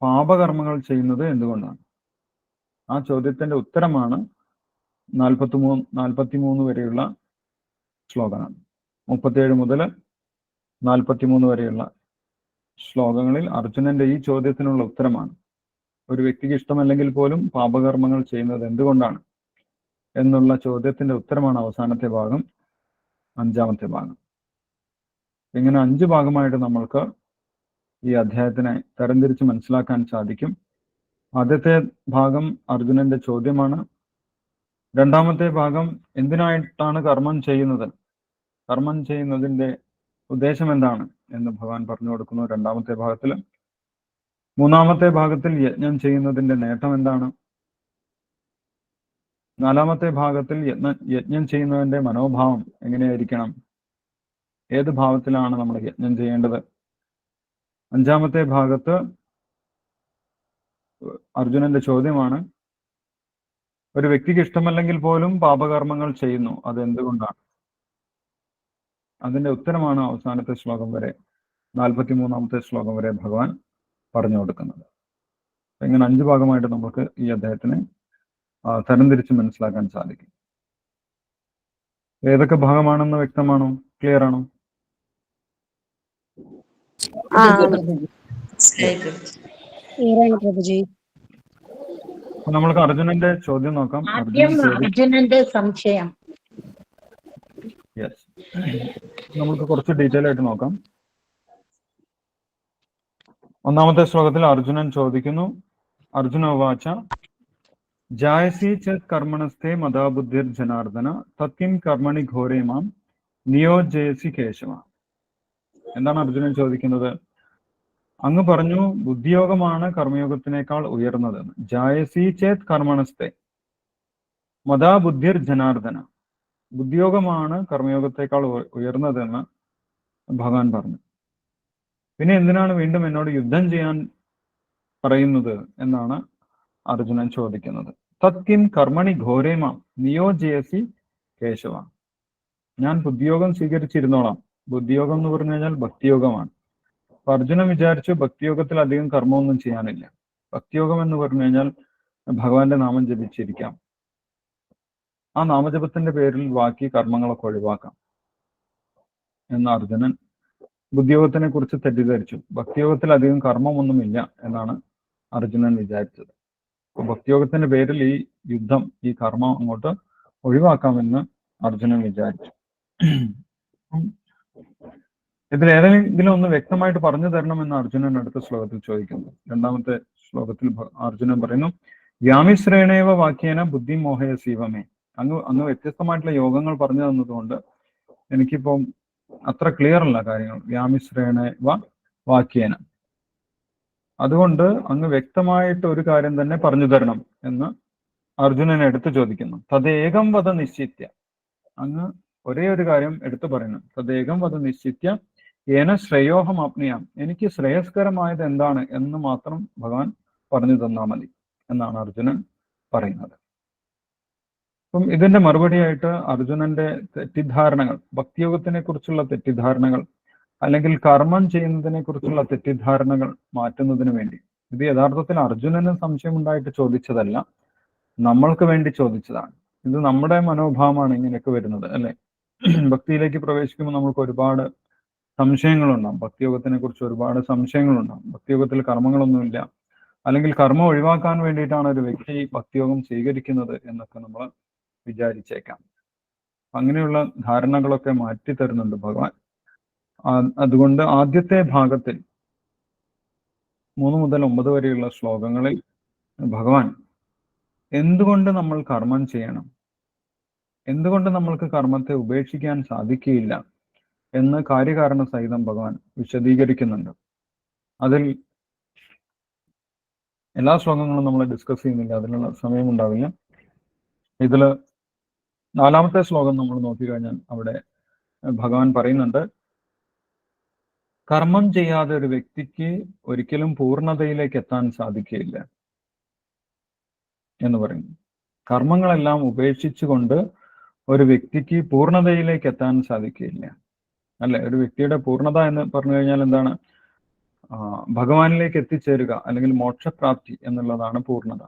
പാപകർമ്മങ്ങൾ ചെയ്യുന്നത് എന്തുകൊണ്ടാണ്? ആ ചോദ്യത്തിന്റെ ഉത്തരമാണ് 43 വരെയുള്ള ശ്ലോകങ്ങൾ. 37 മുതൽ 43 വരെയുള്ള ശ്ലോകങ്ങളിൽ അർജുനന്റെ ഈ ചോദ്യത്തിനുള്ള ഉത്തരമാണ്. ഒരു വ്യക്തിക്ക് ഇഷ്ടമല്ലെങ്കിൽ പോലും പാപകർമ്മങ്ങൾ ചെയ്യുന്നത് എന്തുകൊണ്ടാണ് എന്നുള്ള ചോദ്യത്തിന്റെ ഉത്തരമാണ് അവസാനത്തെ ഭാഗം, 5-ാമത്തെ ഭാഗം. ഇങ്ങനെ 5 ഭാഗമായിട്ട് നമ്മൾക്ക് ഈ അധ്യായത്തിനെ തരംതിരിച്ച് മനസ്സിലാക്കാൻ സാധിക്കും. ആദ്യത്തെ ഭാഗം അർജുനന്റെ ചോദ്യമാണ്. 2-ാമത്തെ ഭാഗം എന്തിനായിട്ടാണ് കർമ്മം ചെയ്യുന്നത്, കർമ്മം ചെയ്യുന്നതിന്റെ ഉദ്ദേശം എന്താണ് എന്ന് ഭഗവാൻ പറഞ്ഞു കൊടുക്കുന്നു 2-ാമത്തെ ഭാഗത്തിൽ. 3-ാമത്തെ ഭാഗത്തിൽ യജ്ഞം ചെയ്യുന്നതിന്റെ നേട്ടം എന്താണ്? 4-ാമത്തെ ഭാഗത്തിൽ യജ്ഞം ചെയ്യുന്നതിന്റെ മനോഭാവം എങ്ങനെയായിരിക്കണം, ഏത് ഭാവത്തിലാണ് നമ്മൾ യജ്ഞം ചെയ്യേണ്ടത്? 5-ാമത്തെ ഭാഗത്ത് അർജുനന്റെ ചോദ്യമാണ്, ഒരു വ്യക്തിക്ക് ഇഷ്ടമല്ലെങ്കിൽ പോലും പാപകർമ്മങ്ങൾ ചെയ്യുന്നു, അതെന്തുകൊണ്ടാണ്? അതിന്റെ ഉത്തരമാണ് അവസാനത്തെ ശ്ലോകം വരെ, 43-ാമത്തെ ശ്ലോകം വരെ ഭഗവാൻ പറഞ്ഞു കൊടുക്കുന്നത്. ഇങ്ങനെ 5 ഭാഗമായിട്ട് നമുക്ക് ഈ അദ്ദേഹത്തിനെ തരംതിരിച്ച് മനസ്സിലാക്കാൻ സാധിക്കും. ഏതൊക്കെ ഭാഗമാണെന്ന് വ്യക്തമാണോ? ക്ലിയർ ആണോ? പ്രഭുജി. നമ്മൾക്ക് അർജുനന്റെ ചോദ്യം നോക്കാം. ആദ്യം അർജുനന്റെ സംശയം. യെസ്, നമുക്ക് കുറച്ച് ഡീറ്റെയിൽ ആയിട്ട് നോക്കാം. 1-ാമത്തെ ശ്ലോകത്തിൽ അർജുനൻ ചോദിക്കുന്നു, അർജുന ഉവാച ജായസി ചേത് കർമ്മണസ്ഥേ മദാബുദ്ധിർ ജനാർദ്ദന തത്കിം കർമ്മണി ഘോരേ മാം നിയോജയസി കേശവ. എന്താണ് അർജുനൻ ചോദിക്കുന്നത്? അങ്ങ് പറഞ്ഞു ബുദ്ധിയോഗമാണ് കർമ്മയോഗത്തിനേക്കാൾ ഉയർന്നതെന്ന്. ജായസി ചേത് കർമ്മണസ്ഥേ മദാബുദ്ധിർ ജനാർദ്ദന, ബുദ്ധിയോഗമാണ് കർമ്മയോഗത്തെക്കാൾ ഉയർന്നതെന്ന് ഭഗവാൻ പറഞ്ഞു. പിന്നെ എന്തിനാണ് വീണ്ടും എന്നോട് യുദ്ധം ചെയ്യാൻ പറയുന്നത് എന്നാണ് അർജുനൻ ചോദിക്കുന്നത്. തത്കിം കർമ്മണി ഘോരേമ നിയോജയസി കേശവ, ഞാൻ ബുദ്ധിയോഗം സ്വീകരിച്ചിരുന്നോളാം. ബുദ്ധിയോഗം എന്ന് പറഞ്ഞു കഴിഞ്ഞാൽ ഭക്തിയോഗമാണ്. അപ്പൊ അർജുനൻ വിചാരിച്ചു ഭക്തിയോഗത്തിൽ അധികം കർമ്മമൊന്നും ചെയ്യാനില്ല. ഭക്തിയോഗം എന്ന് പറഞ്ഞു കഴിഞ്ഞാൽ ഭഗവാന്റെ നാമം ജപിച്ചിരിക്കാം, ആ നാമജപത്തിന്റെ പേരിൽ ബാക്കി കർമ്മങ്ങളൊക്കെ ഒഴിവാക്കാം എന്ന് അർജുനൻ ബുദ്ധിയോഗത്തിനെ കുറിച്ച് തെറ്റിദ്ധരിച്ചു. ഭക്തിയോഗത്തിൽ അധികം കർമ്മമൊന്നുമില്ല എന്നാണ് അർജുനൻ വിചാരിച്ചത്. അപ്പൊ ഭക്തിയോഗത്തിന്റെ പേരിൽ ഈ യുദ്ധം, ഈ കർമ്മം അങ്ങോട്ട് ഒഴിവാക്കാമെന്ന് അർജുനൻ വിചാരിച്ചു. ഇതിൽ ഏതെങ്കിലും ഒന്ന് വ്യക്തമായിട്ട് പറഞ്ഞു തരണമെന്ന് അർജുനൻ അടുത്ത ശ്ലോകത്തിൽ ചോദിക്കുന്നു. 2-ാമത്തെ ശ്ലോകത്തിൽ അർജുനൻ പറയുന്നു, വ്യാമിശ്രേണേവ വാക്യേന ബുദ്ധി മോഹയ സീവമേ. അങ്ങ് വ്യത്യസ്തമായിട്ടുള്ള യോഗങ്ങൾ പറഞ്ഞു തന്നതുകൊണ്ട് എനിക്കിപ്പം അത്ര ക്ലിയർ അല്ല കാര്യങ്ങൾ. വ്യാമിശ്രേണേവ വാക്യേന, അതുകൊണ്ട് അങ്ങ് വ്യക്തമായിട്ട് ഒരു കാര്യം തന്നെ പറഞ്ഞു തരണം എന്ന് അർജുനൻ എടുത്തു ചോദിക്കുന്നു. തദേകം വധ നിശ്ചിത്യ, അങ്ങ് ഒരേ ഒരു കാര്യം എടുത്തു പറയുന്നു. തദേകം വധ നിശ്ചിത്യ ഏന ശ്രേയോഹം ആപ്നിയാം, എനിക്ക് ശ്രേയസ്കരമായത് എന്താണ് എന്ന് മാത്രം ഭഗവാൻ പറഞ്ഞു തന്നാൽ മതി എന്നാണ് അർജുനൻ പറയുന്നത്. അപ്പം ഇതിന്റെ മറുപടിയായിട്ട് അർജുനന്റെ തെറ്റിദ്ധാരണകൾ, ഭക്തിയോഗത്തിനെ കുറിച്ചുള്ള തെറ്റിദ്ധാരണകൾ അല്ലെങ്കിൽ കർമ്മം ചെയ്യുന്നതിനെ കുറിച്ചുള്ള തെറ്റിദ്ധാരണകൾ മാറ്റുന്നതിന് വേണ്ടി, ഇത് യഥാർത്ഥത്തിൽ അർജുനന് സംശയമുണ്ടായിട്ട് ചോദിച്ചതല്ല, നമ്മൾക്ക് വേണ്ടി ചോദിച്ചതാണ്. ഇത് നമ്മുടെ മനോഭാവമാണ് ഇങ്ങനെയൊക്കെ വരുന്നത്, അല്ലെ? ഭക്തിയിലേക്ക് പ്രവേശിക്കുമ്പോൾ നമുക്ക് ഒരുപാട് സംശയങ്ങളുണ്ടാകും. ഭക്തിയോഗത്തിനെ കുറിച്ച് ഒരുപാട് സംശയങ്ങളുണ്ടാകും. ഭക്തിയോഗത്തിൽ കർമ്മങ്ങളൊന്നുമില്ല, അല്ലെങ്കിൽ കർമ്മം ഒഴിവാക്കാൻ വേണ്ടിയിട്ടാണ് ഒരു വ്യക്തി ഭക്തിയോഗം സ്വീകരിക്കുന്നത് എന്നൊക്കെ നമ്മൾ വിചാരിച്ചേക്കാം. അങ്ങനെയുള്ള ധാരണകളൊക്കെ മാറ്റി തരുന്നുണ്ട് ഭഗവാൻ. അതുകൊണ്ട് ആദ്യത്തെ ഭാഗത്തിൽ 3 മുതൽ 9 വരെയുള്ള ശ്ലോകങ്ങളിൽ ഭഗവാൻ എന്തുകൊണ്ട് നമ്മൾ കർമ്മം ചെയ്യണം, എന്തുകൊണ്ട് നമ്മൾക്ക് കർമ്മത്തെ ഉപേക്ഷിക്കാൻ സാധിക്കുകയില്ല എന്ന് കാര്യകാരണ സഹിതം ഭഗവാൻ വിശദീകരിക്കുന്നുണ്ട്. അതിൽ എല്ലാ ശ്ലോകങ്ങളും നമ്മൾ ഡിസ്കസ് ചെയ്യുന്നില്ല, അതിനുള്ള സമയമുണ്ടാവില്ല. ഇതില് നാലാമത്തെ ശ്ലോകം നമ്മൾ നോക്കിക്കഴിഞ്ഞാൽ അവിടെ ഭഗവാൻ പറയുന്നുണ്ട്, കർമ്മം ചെയ്യാതെ ഒരു വ്യക്തിക്ക് ഒരിക്കലും പൂർണ്ണതയിലേക്ക് എത്താൻ സാധിക്കുകയില്ല എന്ന് പറയുന്നു. കർമ്മങ്ങളെല്ലാം ഉപേക്ഷിച്ചുകൊണ്ട് ഒരു വ്യക്തിക്ക് പൂർണ്ണതയിലേക്ക് എത്താൻ സാധിക്കുകയില്ല. അല്ലെ, ഒരു വ്യക്തിയുടെ പൂർണ്ണത എന്ന് പറഞ്ഞു കഴിഞ്ഞാൽ എന്താണ്? ഭഗവാനിലേക്ക് എത്തിച്ചേരുക അല്ലെങ്കിൽ മോക്ഷപ്രാപ്തി എന്നുള്ളതാണ് പൂർണ്ണത.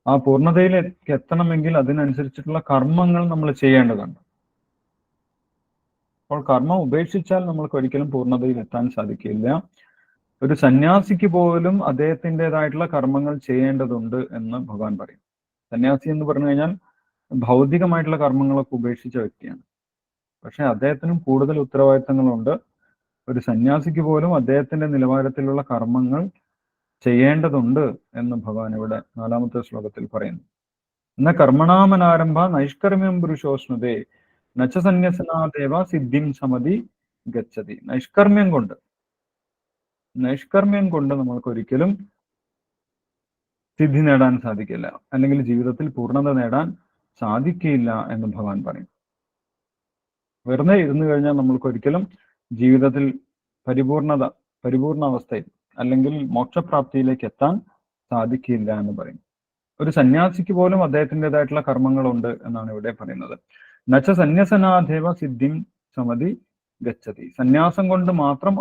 ആ പൂർണ്ണതയിലേക്ക് എത്തണമെങ്കിൽ അതിനനുസരിച്ചിട്ടുള്ള കർമ്മങ്ങൾ നമ്മൾ ചെയ്യേണ്ടതുണ്ട്. അപ്പോൾ കർമ്മം ഉപേക്ഷിച്ചാൽ നമ്മൾക്ക് ഒരിക്കലും പൂർണ്ണതയിൽ എത്താൻ സാധിക്കില്ല. ഒരു സന്യാസിക്ക് പോലും അദ്ദേഹത്തിൻ്റെതായിട്ടുള്ള കർമ്മങ്ങൾ ചെയ്യേണ്ടതുണ്ട് എന്ന് ഭഗവാൻ പറയും. സന്യാസി എന്ന് പറഞ്ഞു കഴിഞ്ഞാൽ ഭൗതികമായിട്ടുള്ള കർമ്മങ്ങളൊക്കെ ഉപേക്ഷിച്ച വ്യക്തിയാണ്. പക്ഷെ അദ്ദേഹത്തിനും കൂടുതൽ ഉത്തരവാദിത്തങ്ങളുണ്ട്. ഒരു സന്യാസിക്ക് പോലും അദ്ദേഹത്തിന്റെ നിലവാരത്തിലുള്ള കർമ്മങ്ങൾ ചെയ്യേണ്ടതുണ്ട് എന്ന് ഭഗവാൻ ഇവിടെ നാലാമത്തെ ശ്ലോകത്തിൽ പറയുന്നു. എന്ന കർമ്മണാമനാരംഭ നൈഷ്കർമ്മ്യം പുരുഷോഷ്ണുതേ നച്ച സന്യസനാദേവ സിദ്ധിം സമതി ഗച്ഛതി. നൈഷ്കർമ്മ്യം കൊണ്ട് നമ്മൾക്ക് ഒരിക്കലും സിദ്ധി നേടാൻ സാധിക്കില്ല, അല്ലെങ്കിൽ ജീവിതത്തിൽ പൂർണ്ണത നേടാൻ സാധിക്കില്ല എന്ന് ഭഗവാൻ പറയും. വെറുതെ ഇരുന്നു കഴിഞ്ഞാൽ നമ്മൾക്ക് ഒരിക്കലും ജീവിതത്തിൽ പരിപൂർണ അവസ്ഥയിൽ അല്ലെങ്കിൽ മോക്ഷപ്രാപ്തിയിലേക്ക് എത്താൻ സാധിക്കില്ല എന്ന് പറയും. ഒരു സന്യാസിക്ക് പോലും അദ്ദേഹത്തിൻ്റെതായിട്ടുള്ള കർമ്മങ്ങളുണ്ട് എന്നാണ് ഇവിടെ പറയുന്നത്. നച്ച സന്യസനാദേവ സിദ്ധിം സമതി ഗച്ഛതി. സന്യാസം കൊണ്ട് മാത്രം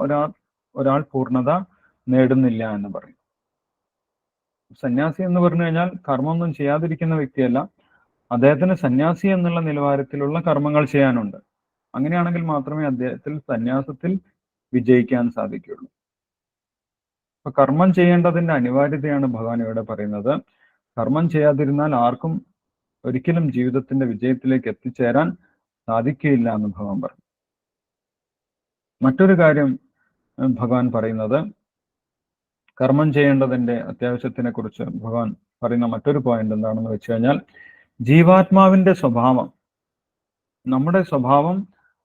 ഒരാൾ പൂർണ്ണത നേടുന്നില്ല എന്ന് പറയും. സന്യാസി എന്ന് പറഞ്ഞു കഴിഞ്ഞാൽ കർമ്മമൊന്നും ചെയ്യാതിരിക്കുന്ന വ്യക്തിയല്ല, അദ്ദേഹത്തിന് സന്യാസി എന്നുള്ള നിലവാരത്തിലുള്ള കർമ്മങ്ങൾ ചെയ്യാനുണ്ട്. അങ്ങനെയാണെങ്കിൽ മാത്രമേ അദ്ദേഹത്തിൽ സന്യാസത്തിൽ വിജയിക്കാൻ സാധിക്കുകയുള്ളൂ. അപ്പൊ കർമ്മം ചെയ്യേണ്ടതിന്റെ അനിവാര്യതയാണ് ഭഗവാൻ ഇവിടെ പറയുന്നത്. കർമ്മം ചെയ്യാതിരുന്നാൽ ആർക്കും ഒരിക്കലും ജീവിതത്തിന്റെ വിജയത്തിലേക്ക് എത്തിച്ചേരാൻ സാധിക്കുകയില്ല എന്ന് ഭഗവാൻ പറഞ്ഞു. മറ്റൊരു കാര്യം ഭഗവാൻ പറയുന്നത്, കർമ്മം ചെയ്യേണ്ടതിന്റെ അത്യാവശ്യത്തിനെ കുറിച്ച് ഭഗവാൻ പറയുന്ന മറ്റൊരു പോയിന്റ് എന്താണെന്ന് വെച്ച് കഴിഞ്ഞാൽ, ജീവാത്മാവിന്റെ സ്വഭാവം, നമ്മുടെ സ്വഭാവം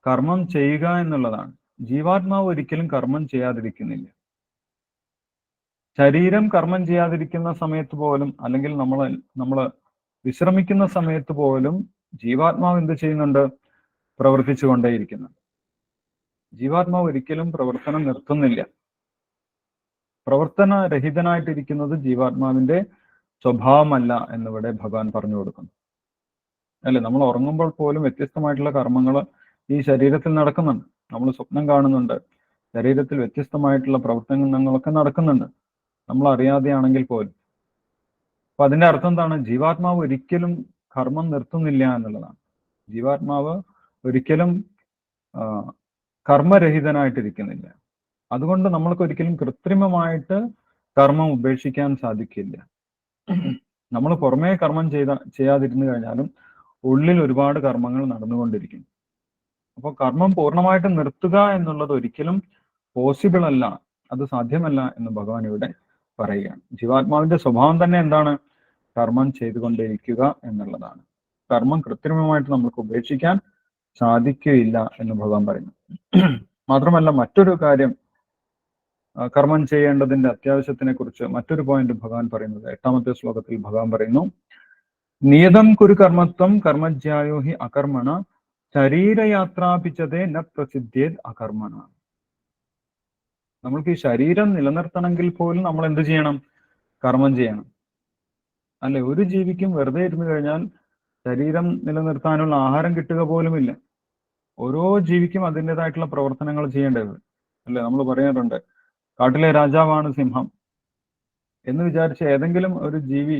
കർമ്മം ചെയ്യുക എന്നുള്ളതാണ്. ജീവാത്മാവ് ഒരിക്കലും കർമ്മം ചെയ്യാതിരിക്കുന്നില്ല. ശരീരം കർമ്മം ചെയ്യാതിരിക്കുന്ന സമയത്ത് പോലും, അല്ലെങ്കിൽ നമ്മൾ വിശ്രമിക്കുന്ന സമയത്ത് പോലും ജീവാത്മാവ് എന്ത് ചെയ്യുന്നുണ്ട്? പ്രവർത്തിച്ചു കൊണ്ടേയിരിക്കുന്നുണ്ട്. ജീവാത്മാവ് ഒരിക്കലും പ്രവർത്തനം നിർത്തുന്നില്ല. പ്രവർത്തനരഹിതനായിട്ടിരിക്കുന്നത് ജീവാത്മാവിന്റെ സ്വഭാവമല്ല എന്നിവിടെ ഭഗവാൻ പറഞ്ഞു കൊടുക്കുന്നു. അല്ലെ, നമ്മൾ ഉറങ്ങുമ്പോൾ പോലും വ്യത്യസ്തമായിട്ടുള്ള കർമ്മങ്ങൾ ഈ ശരീരത്തിൽ നടക്കുന്നുണ്ട്. നമ്മൾ സ്വപ്നം കാണുന്നുണ്ട്, ശരീരത്തിൽ വ്യത്യസ്തമായിട്ടുള്ള പ്രവർത്തനങ്ങളൊക്കെ നടക്കുന്നുണ്ട്, നമ്മൾ അറിയാതെയാണെങ്കിൽ പോലും. അപ്പൊ അതിന്റെ അർത്ഥം എന്താണ്? ജീവാത്മാവ് ഒരിക്കലും കർമ്മം നിർത്തുന്നില്ല എന്നുള്ളതാണ്. ജീവാത്മാവ് ഒരിക്കലും കർമ്മരഹിതനായിട്ടിരിക്കുന്നില്ല. അതുകൊണ്ട് നമ്മൾക്ക് ഒരിക്കലും കൃത്രിമമായിട്ട് കർമ്മം ഉപേക്ഷിക്കാൻ സാധിക്കില്ല. നമ്മൾ പുറമേ കർമ്മം ചെയ്യാതിരുന്നു കഴിഞ്ഞാലും ഉള്ളിൽ ഒരുപാട് കർമ്മങ്ങൾ നടന്നുകൊണ്ടിരിക്കും. അപ്പോൾ കർമ്മം പൂർണ്ണമായിട്ട് നിർത്തുക എന്നുള്ളത് ഒരിക്കലും പോസിബിൾ അല്ല, അത് സാധ്യമല്ല എന്ന് ഭഗവാൻ ഇവിടെ പറയുകയാണ്. ജീവാത്മാവിന്റെ സ്വഭാവം തന്നെ എന്താണ്? കർമ്മം ചെയ്തുകൊണ്ടേയിരിക്കുക എന്നുള്ളതാണ്. കർമ്മം കൃത്രിമമായിട്ട് നമുക്ക് ഉപേക്ഷിക്കാൻ സാധിക്കുകയില്ല എന്ന് ഭഗവാൻ പറയുന്നു. മാത്രമല്ല മറ്റൊരു കാര്യം, കർമ്മം ചെയ്യേണ്ടതിന്റെ അത്യാവശ്യത്തിനെ കുറിച്ച് മറ്റൊരു പോയിന്റ് ഭഗവാൻ പറയുന്നത് 8ാമത്തെ ശ്ലോകത്തിൽ ഭഗവാൻ പറയുന്നു, നിയതം കുരു കർമ്മത്വം കർമ്മജ്യായോ ഹി അകർമ്മണ ശരീരയാത്രാപിച്ചതേ ന പ്രസിദ്ധേത് അകർമ്മണ. നമ്മൾക്ക് ഈ ശരീരം നിലനിർത്തണമെങ്കിൽ പോലും നമ്മൾ എന്ത് ചെയ്യണം? കർമ്മം ചെയ്യണം. അല്ലെ, ഒരു ജീവിക്കും വെറുതെ ഇരുന്നു കഴിഞ്ഞാൽ ശരീരം നിലനിർത്താനുള്ള ആഹാരം കിട്ടുക പോലുമില്ല. ഓരോ ജീവിക്കും അതിൻ്റെതായിട്ടുള്ള പ്രവർത്തനങ്ങൾ ചെയ്യേണ്ടത്. അല്ലെ, നമ്മൾ പറയാറുണ്ട്, കാട്ടിലെ രാജാവാണ് സിംഹം എന്ന് വിചാരിച്ച് ഏതെങ്കിലും ഒരു ജീവി